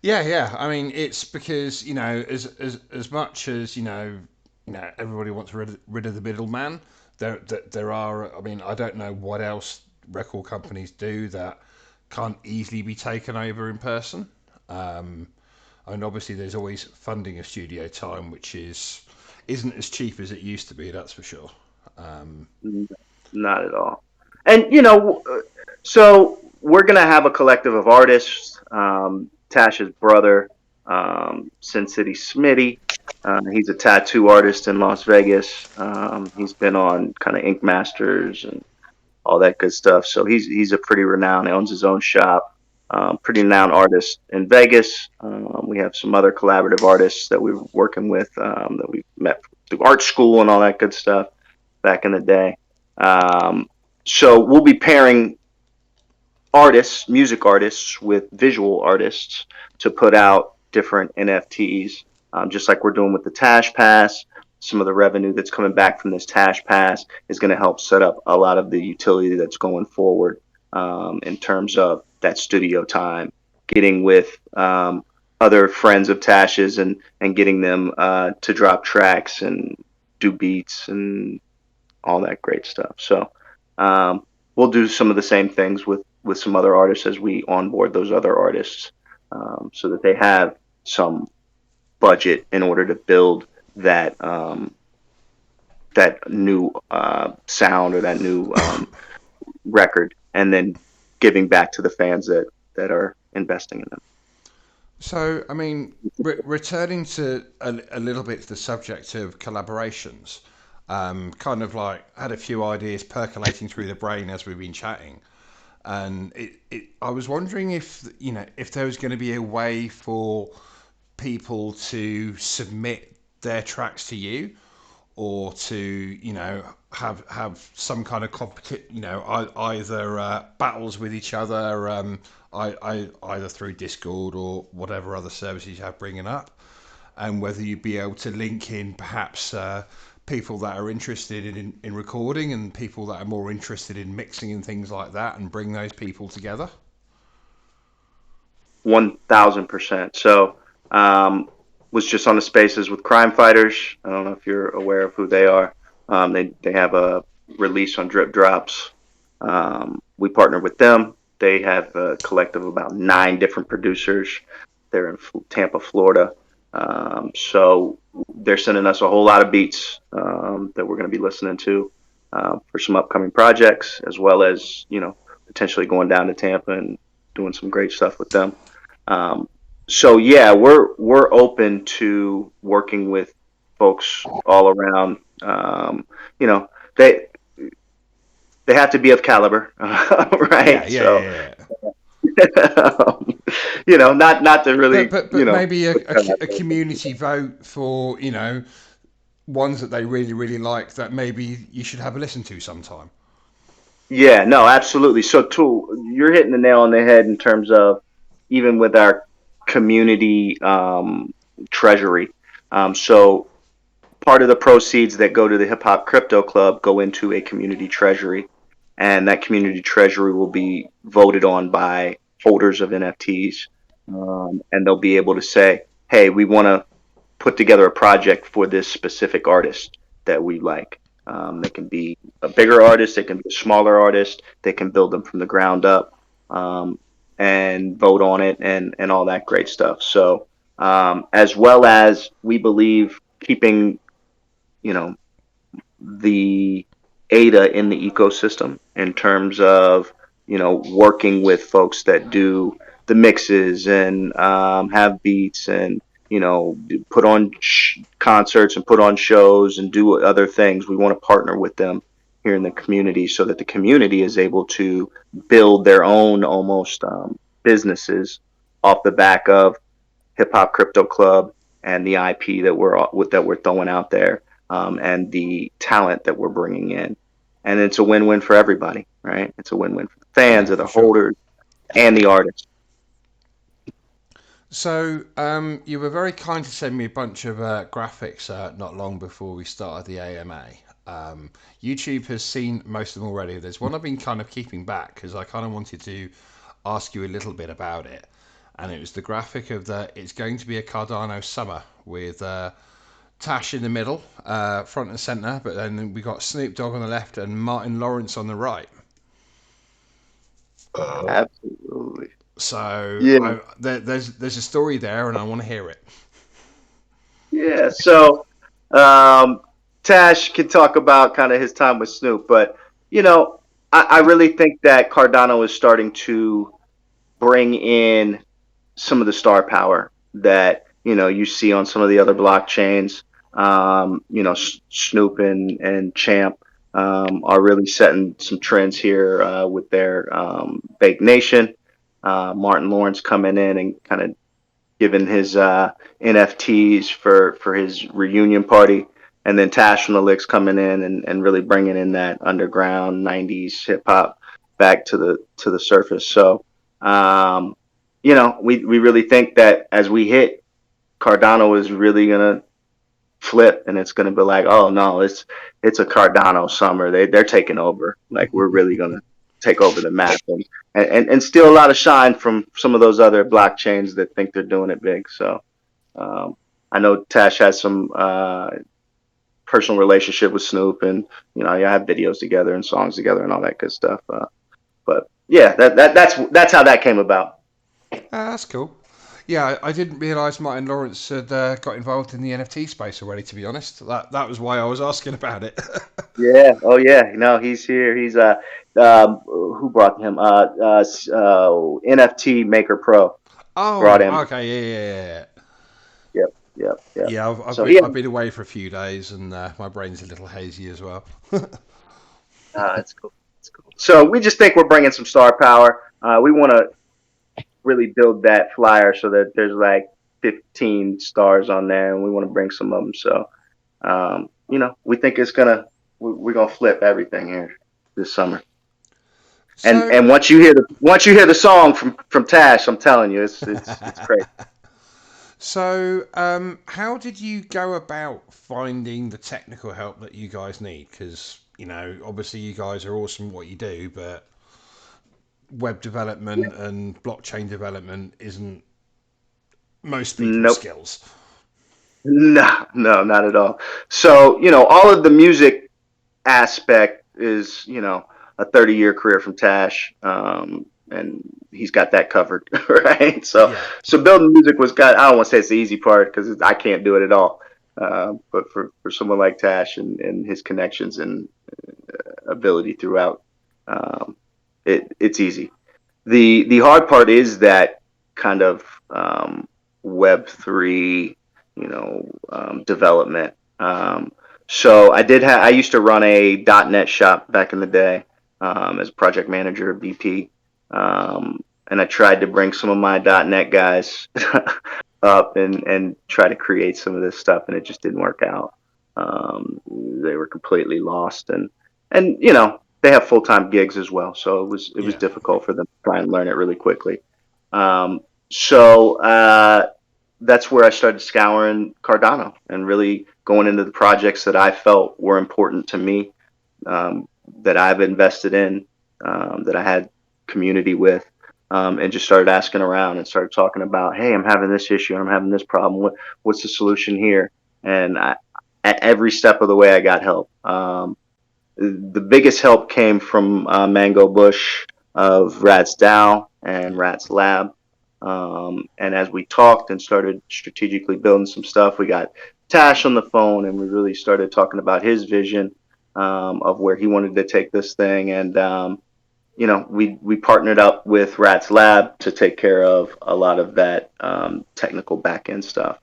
Yeah. I mean, it's because as much as everybody wants rid of the middleman. There are. I mean, I don't know what else record companies do that can't easily be taken over in person. I mean, obviously, there's always funding of studio time, which isn't as cheap as it used to be. That's for sure. Not at all. And so we're gonna have a collective of artists. Tash's brother, Sin City Smitty. He's a tattoo artist in Las Vegas. He's been on kind of Ink Masters and all that good stuff. So he's a pretty renowned. He owns his own shop. Pretty renowned artist in Vegas. We have some other collaborative artists that we're working with that we met through art school and all that good stuff back in the day. So we'll be pairing music artists with visual artists to put out different NFTs, just like we're doing with the Tash Pass. Some of the revenue that's coming back from this Tash Pass is going to help set up a lot of the utility that's going forward in terms of that studio time, getting with other friends of Tash's and getting them to drop tracks and do beats and all that great stuff. So we'll do some of the same things with some other artists as we onboard those other artists so that they have some budget in order to build that that new sound or that new record, and then giving back to the fans that are investing in them. So, I mean, returning to a little bit to the subject of collaborations, kind of like had a few ideas percolating through the brain as we've been chatting, and I was wondering if there was going to be a way for people to submit their tracks to you, or to have some kind of competition, either battles with each other, either through Discord or whatever other services you have bringing up, and whether you'd be able to link in perhaps people that are interested in recording and people that are more interested in mixing and things like that, and bring those people together. 1000%. So was just on the spaces with Crime Fighters. I don't know if you're aware of who they are. They have a release on Drip Drops. We partnered with them. They have a collective of about 9 different producers. They're in Tampa, Florida. So they're sending us a whole lot of beats that we're going to be listening to for some upcoming projects, as well as potentially going down to Tampa and doing some great stuff with them. So yeah, we're open to working with folks all around. They have to be of caliber, right? Yeah. Not to really, but maybe a community vote for ones that they really really like that maybe you should have a listen to sometime. Yeah, no, absolutely. So, Tool, you're hitting the nail on the head in terms of even with our community treasury. So part of the proceeds that go to the Hip Hop Crypto Club go into a community treasury, and that community treasury will be voted on by holders of NFTs, and they'll be able to say, "Hey, we want to put together a project for this specific artist that we like." They can be a bigger artist, they can be a smaller artist, they can build them from the ground up, um, and vote on it and all that great stuff. So, as well as we believe keeping, you know, the ADA in the ecosystem in terms of, working with folks that do the mixes and have beats and, put on concerts and put on shows and do other things. We want to partner with them here in the community so that the community is able to build their own almost businesses off the back of Hip Hop Crypto Club and the IP that we're throwing out there, and the talent that we're bringing in, and it's a win-win for everybody, right? It's a win-win for the fans, Yeah, of the for sure. holders, and the artists. So, you were very kind to send me a bunch of graphics not long before we started the AMA. YouTube has seen most of them already. There's one I've been kind of keeping back because I kind of wanted to ask you a little bit about it. And it was the graphic of it's going to be a Cardano summer with Tash in the middle, front and center, but then we got Snoop Dogg on the left and Martin Lawrence on the right. Uh, Absolutely. So Yeah. there's a story there, and I want to hear it. Yeah. So, um, Tash can talk about kind of his time with Snoop, but you know, I really think that Cardano is starting to bring in some of the star power that you see on some of the other blockchains. Snoop and Champ are really setting some trends here with their Fake Nation. Martin Lawrence coming in and kind of giving his NFTs for his reunion party, and then Tash from the Licks coming in and really bringing in that underground '90s hip hop back to the surface. So, we really think that as we hit, Cardano is really gonna flip, and it's gonna be like, oh no, it's a Cardano summer. They're taking over. Like we're really gonna take over the map and steal a lot of shine from some of those other blockchains that think they're doing it big. So, I know Tash has some personal relationship with Snoop, and you have videos together and songs together and all that good stuff. But yeah, that's how that came about. That's cool. Yeah, I didn't realise Martin Lawrence had got involved in the NFT space already. To be honest, that was why I was asking about it. Yeah. Oh yeah. No, he's here. He's who brought him? NFT Maker Pro brought Oh, him. okay, yeah. Yep. Yep. Yep. Yeah, So he. I've been away for a few days, and my brain's a little hazy as well. That's cool. That's cool. So we just think we're bringing some star power. We want to really build that flyer so that there's like 15 stars on there, and we want to bring some of them. So, we think we're gonna flip everything here this summer. And So, once you hear the song from Tash, I'm telling you, it's crazy. how did you go about finding the technical help that you guys need? Because obviously you guys are awesome at what you do, but web development and blockchain development isn't most people's Nope. skills. No, no, not at all. So, all of the music aspect is, a 30-year career from Tash, and he's got that covered, right? So, Yeah, so building music I don't want to say it's the easy part because I can't do it at all. But for someone like Tash and his connections and ability throughout, um, it's easy. The hard part is that kind of Web3, development. So I used to run a .NET shop back in the day, as project manager at BP, and I tried to bring some of my .NET guys up and try to create some of this stuff, and it just didn't work out. They were completely lost, and they have full time gigs as well, so it was yeah, difficult for them to try and learn it really quickly. So that's where I started scouring Cardano and really going into the projects that I felt were important to me, um, that I've invested in, that I had community with, and just started asking around and started talking about, hey, I'm having this issue, I'm having this problem. What's the solution here? And at every step of the way, I got help. The biggest help came from Mango Bush of Rat's DAO and Rat's Lab. And as we talked and started strategically building some stuff, we got Tash on the phone and we really started talking about his vision, of where he wanted to take this thing. And, we partnered up with Rat's Lab to take care of a lot of that technical back end stuff.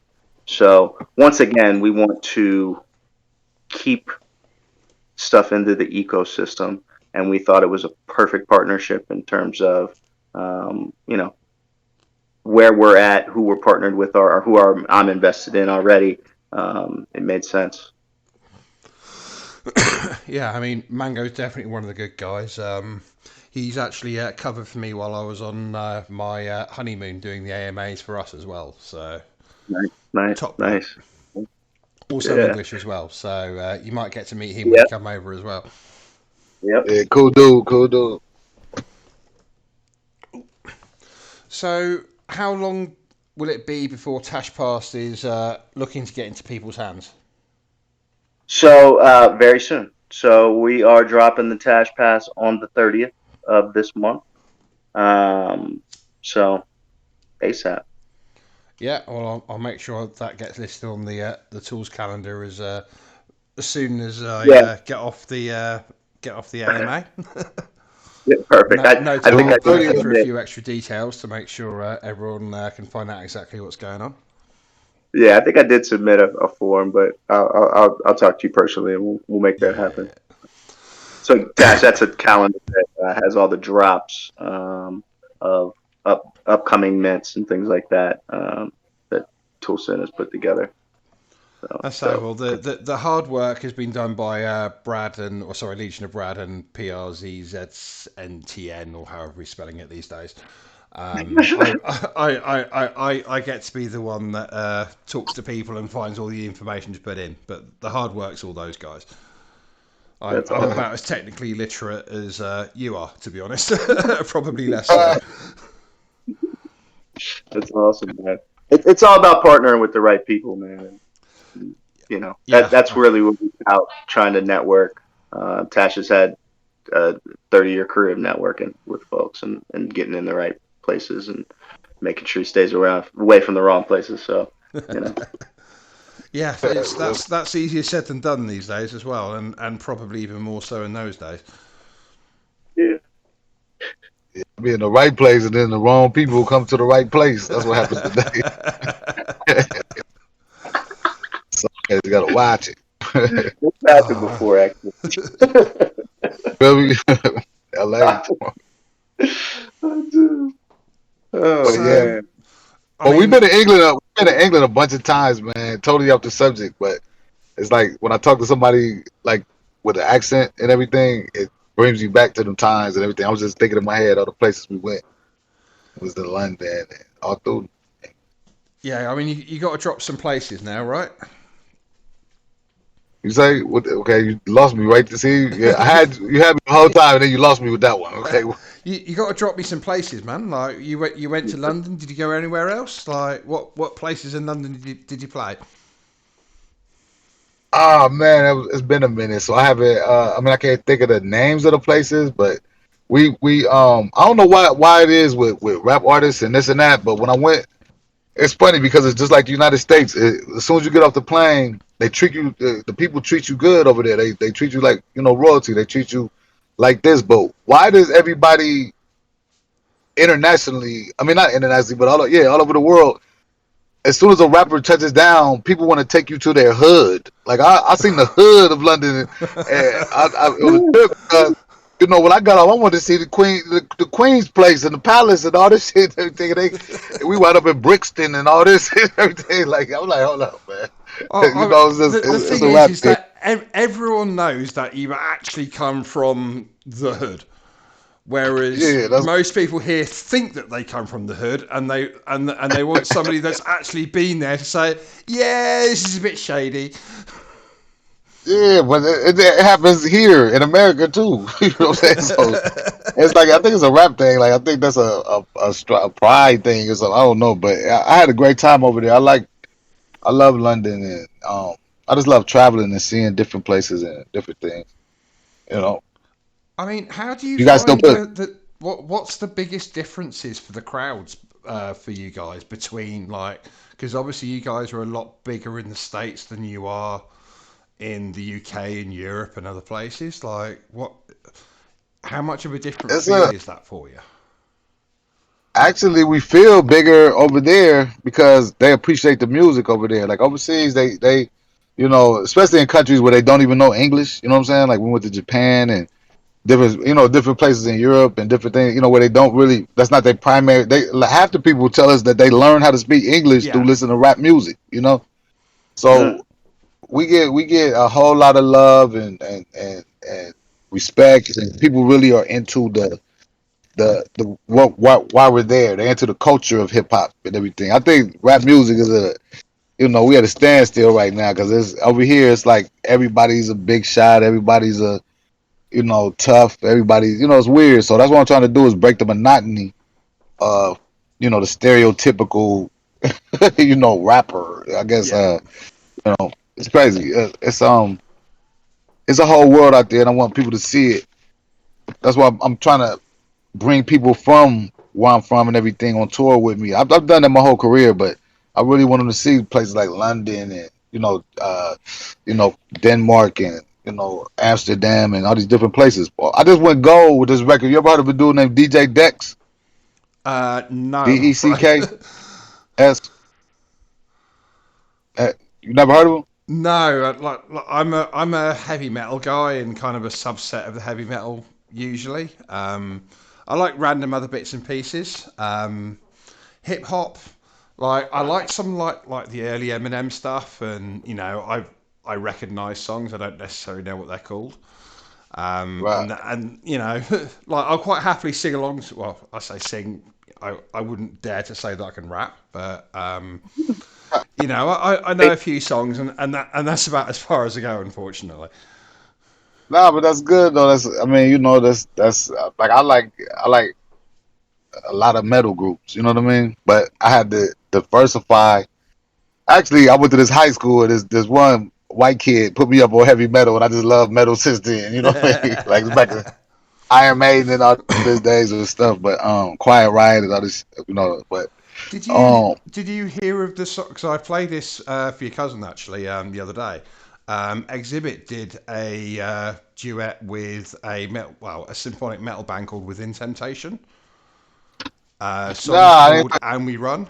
So once again, we want to keep stuff into the ecosystem, and we thought it was a perfect partnership in terms of, where we're at, who we're partnered with, or who I'm invested in already. It made sense. Yeah, I mean, Mango's definitely one of the good guys. He's actually covered for me while I was on my honeymoon doing the AMAs for us as well. So Nice, nice, top bloke. nice. Also Yeah. English as well. So you might get to meet him when you Yep. come over as well. Yep. Yeah, cool dude, cool dude. So how long will it be before Tash Pass is looking to get into people's hands? So very soon. So we are dropping the Tash Pass on the 30th of this month. Um, so ASAP. Yeah, well, I'll make sure that gets listed on the tools calendar as soon as I Yeah. get off the AMA. Yeah, perfect. Note I think I'll I put did in So for a submit. few extra details to make sure everyone can find out exactly what's going on. Yeah, I think I did submit a form, but I'll talk to you personally, and we'll make that happen. Yeah, So, Tash, that's a calendar that has all the drops, of upcoming mints and things like that, that ToolSin has put together. So, that's so. so Well, the hard work has been done by Brad Legion of Brad and PRZZNTN or however he's spelling it these days. I get to be the one that talks to people and finds all the information to put in, but the hard work's all those guys. that's I'm awesome. about as technically literate as you are, to be honest. Probably less so. That's awesome, man. It's all about partnering with the right people, man. And, Yeah, that's really what we're out trying to network. Tash has had a 30-year career of networking with folks and getting in the right places and making sure he stays around away from the wrong places. So, you know, yeah. That's easier said than done these days as well, and probably even more so in those days. yeah, be in the right place, and then the wrong people come to the right place. That's what happens today. So you gotta watch it. what's happened Oh, before, actually. Really, LA. Oh But yeah, so man, I but we've mean, been to England. We've been to England a bunch of times, man. Totally off the subject, but it's like when I talk to somebody like with an accent and everything, it brings you back to them times and everything. I was just thinking in my head all the places we went. It was in London and all through. yeah. I mean, you got to drop some places now, right? You say what? Okay, you lost me right to see. Yeah, you had me the whole time, and then you lost me with that one. Okay, You got to drop me some places, man. Like you went to London. Did you go anywhere else? Like what places in London did you play? oh man, it's been a minute, so I haven't. I mean, I can't think of the names of the places, but we I don't know why it is with rap artists and this and that, but when I went, it's funny because it's just like the United States. As soon as you get off the plane, they treat you. The people treat you good over there. They treat you like royalty. They treat you like this. But why does everybody internationally? I mean, not internationally, but all over the world, as soon as a rapper touches down, people want to take you to their hood. Like I seen the hood of London, and it was a trip because when I got off, I wanted to see the Queen's place and the palace and all this shit. And everything. We wound up in Brixton and all this and everything. Like I'm like, hold up, man. The It's thing a rap is thing. that everyone knows that you actually come from the hood. Whereas Yeah, that's most people here think that they come from the hood, and they want somebody that's actually been there to say, yeah, this is a bit shady. yeah, but it happens here in America too. You know what I'm saying? So it's like I think it's a rap thing. Like I think that's a pride thing or something. I don't know, but I had a great time over there. I love London and I just love traveling and seeing different places and different things. You know, I mean, how do you you guys still find put what's the biggest differences for the crowds for you guys between like because obviously you guys are a lot bigger in the States than you are in the UK and Europe and other places. Like what? How much of a different it's feel a is that for you? actually we feel bigger over there because they appreciate the music over there. Like overseas, they you know, especially in countries where they don't even know English. You know what I'm saying? Like we went to Japan and different different places in Europe and different things where they don't really that's not their primary they like, half the people tell us that they learn how to speak English through Yeah, listening to rap music, Mm. so we get a whole lot of love and respect, and people really are into the what why we're there. They're into the culture of hip hop and everything. I think rap music is a we at a standstill right now because it's over here it's like everybody's a big shot, everybody's a tough. Everybody, it's weird. So that's what I'm trying to do is break the monotony of, the stereotypical, rapper. I guess, yeah. it's crazy. It's a whole world out there, and I want people to see it. That's why I'm trying to bring people from where I'm from and everything on tour with me. I've done that my whole career, but I really want them to see places like London and Denmark and Amsterdam and all these different places. Well, I just went gold with this record. You ever heard of a dude named DJ Dex? No, I'm afraid. DECKS. You never heard of him? No, I'm a heavy metal guy and kind of a subset of the heavy metal usually. I like random other bits and pieces. Hip hop, like I like some like the early Eminem stuff, and I recognise songs. I don't necessarily know what they're called. Right. And like I'll quite happily sing along. Well, I say sing. I wouldn't dare to say that I can rap, but I know a few songs, and that's about as far as I go, unfortunately. Nah, but that's good though. I mean, that's like I like a lot of metal groups. You know what I mean? But I had to diversify. Actually, I went to this high school and this one white kid put me up on heavy metal, and I just love metal since then. You know what I mean? Like it's back in Iron Maiden and all these days and stuff. But Quiet Riot and all this, But Did you um, did you hear of the song? Because I played this for your cousin actually the other day. Exhibit did a duet with a symphonic metal band called Within Temptation. Song's nah, called "And We Run."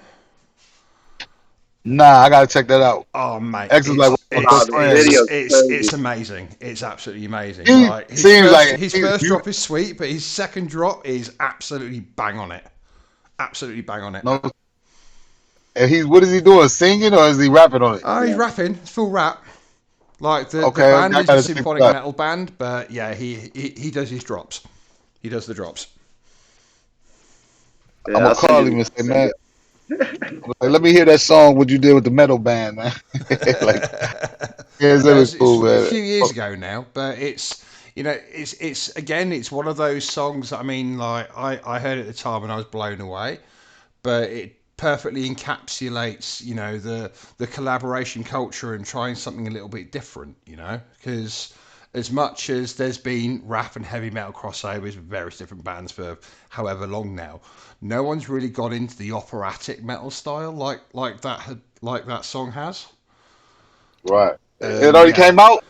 I gotta check that out. Oh mate, X is like it's one of my Wow, close it's the friends. it's video's it's crazy. it's amazing. It's absolutely amazing. He Like his seems first like his first drop is sweet, but his second drop is absolutely bang on it. Absolutely bang on it. no, and he's what is he doing? Singing or is he rapping on it? Oh, he's rapping. It's full rap. Like the Okay, band I is a gotta check symphonic that out. metal band, but yeah, he does his drops. He does the drops. I'm Yeah, gonna I'll send call you him and say, the man, video. like, let me hear that song. What you did with the metal band, man? Like, yeah, it's really It's cool, a man. few years ago now, but it's again it's one of those songs that, I mean, like I heard it at the time and I was blown away, but it perfectly encapsulates the collaboration culture and trying something a little bit different, because as much as there's been rap and heavy metal crossovers with various different bands for however long now, no one's really got into the operatic metal style like that song has. Right. It And already yeah, came out.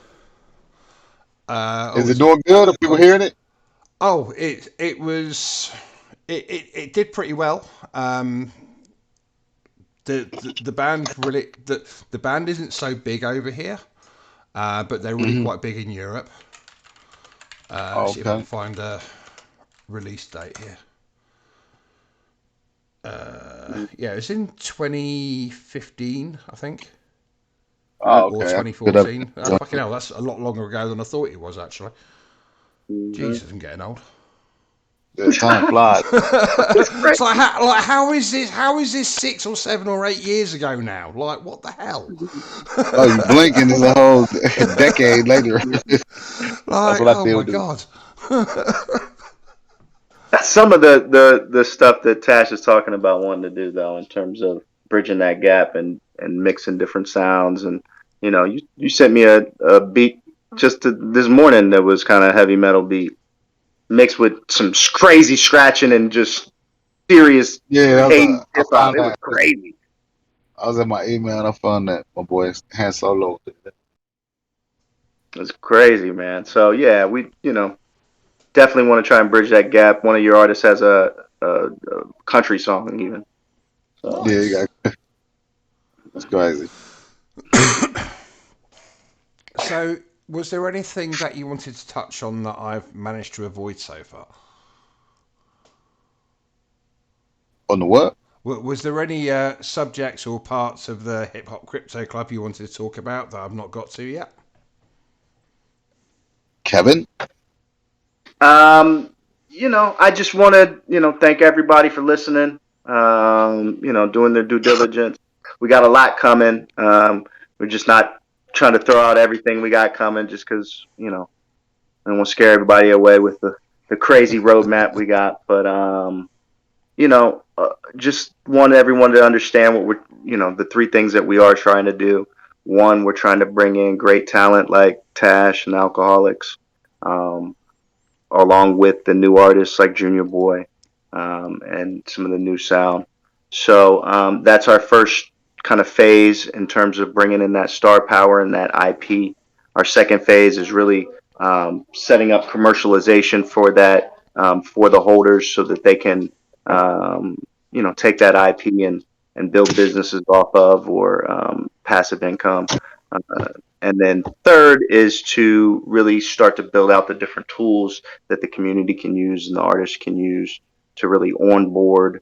oh, Is it doing good? Are people hearing it? it was it did pretty well. The band really the band isn't so big over here, but they're really Hmm. quite big in Europe. See if I can Okay. find a release date here. Yeah, it's in 2015, I think, Mm, Oh, or okay. I could have. 2014. Fucking hell, that's a lot longer ago than I thought it was actually. mhm. Jesus, I'm getting old. Time flies. It's like how is this? How is this 6 or 7 or 8 years ago now? Like what the hell? Oh, you blink and it's a whole decade later. That's Like what I oh still my do. god. That's some of the stuff that Tash is talking about wanting to do, though, in terms of bridging that gap and mixing different sounds. And you sent me a beat this morning that was kind of heavy metal beat mixed with some crazy scratching and just serious Yeah, 80s I hip hop. found It was that. crazy. I was in my email and I found that my boy Han Solo. It was crazy, man. So yeah, we definitely want to try and bridge that gap. One of your artists has a country song even. So Yeah, you Nice. got that's crazy. So, was there anything that you wanted to touch on that I've managed to avoid so far? On the what? Was there any subjects or parts of the Hip Hop Crypto Club you wanted to talk about that I've not got to yet? Kevin? Um, I just want to, thank everybody for listening. Doing their due diligence. We got a lot coming. We're just not trying to throw out everything we got coming just because, I don't want to scare everybody away with the crazy roadmap we got. But, just want everyone to understand what the three things that we are trying to do. One, we're trying to bring in great talent like Tash and Alcoholics. Um, Along with the new artists like Junior Boy and some of the new sound. So that's our first kind of phase in terms of bringing in that star power and that IP. Our second phase is really setting up commercialization for that for the holders so that they can take that IP and build businesses off of or passive income. Uh, and then third is to really start to build out the different tools that the community can use and the artists can use to really onboard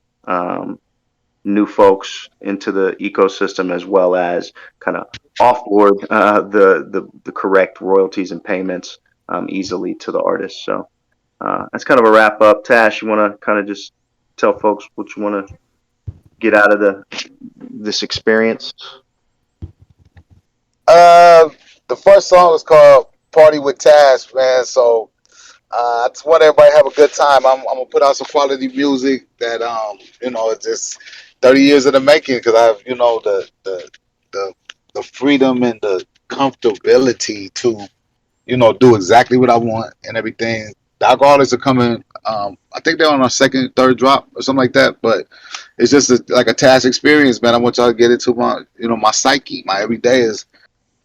new folks into the ecosystem as well as kind of offboard the correct royalties and payments easily to the artists. So that's kind of a wrap up. Tash, you want to kind of just tell folks what you want to get out of this experience? Uh, the first song was called "Party with Tash," man. So I just want everybody to have a good time. I'm gonna put out some quality music that it's just 30 years in the making because I've the the freedom and the comfortability to do exactly what I want and everything. The alcoholics are coming. I think they're on our second, third drop or something like that. But it's just like a Tash experience, man. I want y'all to get into my psyche. My everyday is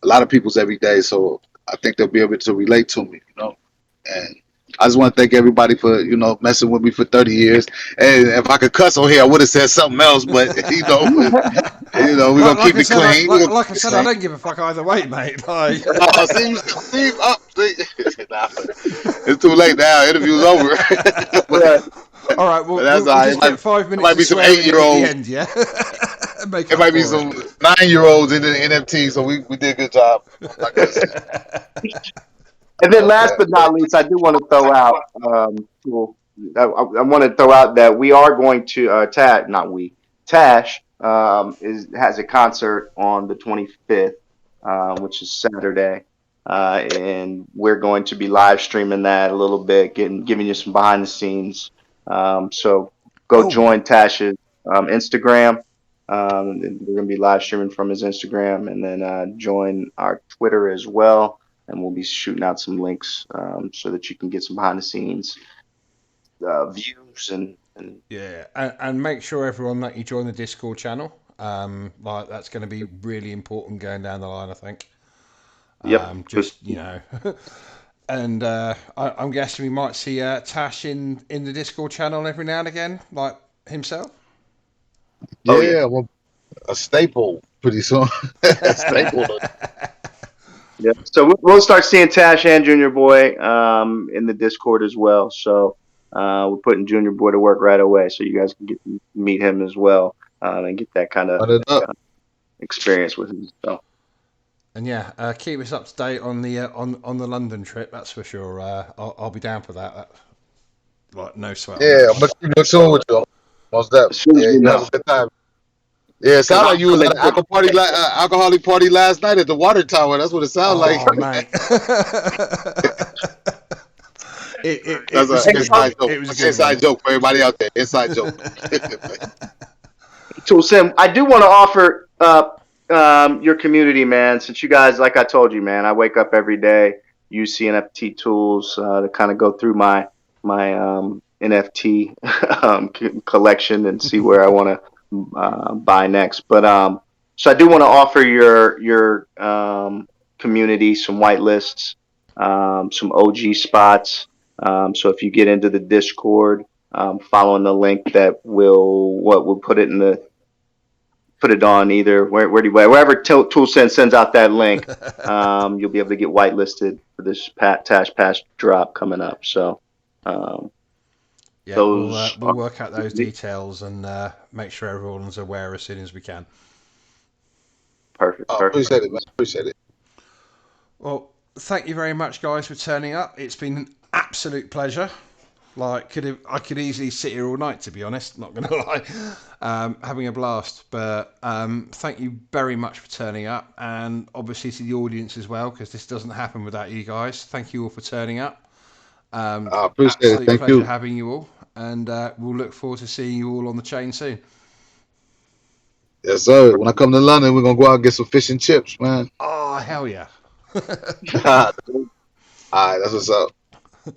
a lot of people's every day, so I think they'll be able to relate to me. And I just want to thank everybody for messing with me for 30 years. And if I could cuss on here, I would have said something else, but we're gonna Like keep I it said, clean. We're gonna like I keep it said, I clean. don't give a fuck either way, mate. Like, See, up. See. Nah, it's too late now. Interview's over. but, Right. all right, but that's we'll all right. just get 5 It minutes might of be some swearing in at the 8-year-olds. end, yeah. Make It up might be for some 9-year-olds in the NFT. So we did a good job. I guess. it. And then last Okay. but not least, I do want to throw out, well, I want to throw out that we are going to, Tash has a concert on the 25th, which is Saturday. And we're going to be live streaming that a little bit, giving you some behind the scenes. So go Oh, join Tash's Instagram. And we're going to be live streaming from his Instagram and then join our Twitter as well and we'll be shooting out some links so that you can get some behind the scenes views and yeah, and make sure everyone that you join the Discord channel. Like that's going to be really important going down the line, I think. yep. Just and I'm guessing we might see Tash in the Discord channel every now and again, like himself. Oh yeah, Yeah, well, a staple pretty soon. A staple. yeah. So we'll start seeing Tash and Junior Boy in the Discord as well. So we're putting Junior Boy to work right away, so you guys can get to meet him as well and get that kind of Run it up. experience with him. So And yeah, keep us up to date on the on the London trip. That's for sure. I'll be down for that. Like no sweat on Yeah, that I'm one. gonna keep in tune with you. Most definitely. As soon as Yeah, we you have know. a good time. Yeah, it 'Cause sounded like you was at an alcoholic party last night at the water tower. That's what it sounded like. Oh, mate. It That's was an a good one. inside joke. It was a That's an good one. inside joke for everybody out there. Inside joke. ToolSin, I do want to offer your community, man, since you guys, like I told you, man, I wake up every day, use CNFT tools to kind of go through my NFT collection and see where I want to buy next. But so I do want to offer your community some whitelists, some OG spots. So if you get into the Discord, following the link that we'll put it in the put it on either wherever ToolSense sends out that link. You'll be able to get whitelisted for this Tash Pass drop coming up. So Yeah, those we'll work out those details and make sure everyone's aware as soon as we can. Perfect. Oh, appreciate it, man. Appreciate it. Well, thank you very much, guys, for turning up. It's been an absolute pleasure. Like, I could easily sit here all night, to be honest. Not gonna lie, having a blast. But thank you very much for turning up, and obviously to the audience as well, because this doesn't happen without you guys. Thank you all for turning up. I appreciate it. Absolute Thank pleasure you. having you all, and we'll look forward to seeing you all on the chain soon. Yes, sir. When I come to London, we're gonna go out and get some fish and chips, man. Oh, hell yeah. All right, that's what's up. All right,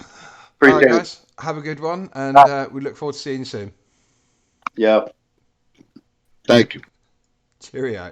Appreciate it. guys. Have a good one, and we look forward to seeing you soon. Yep. Thank you. Cheerio.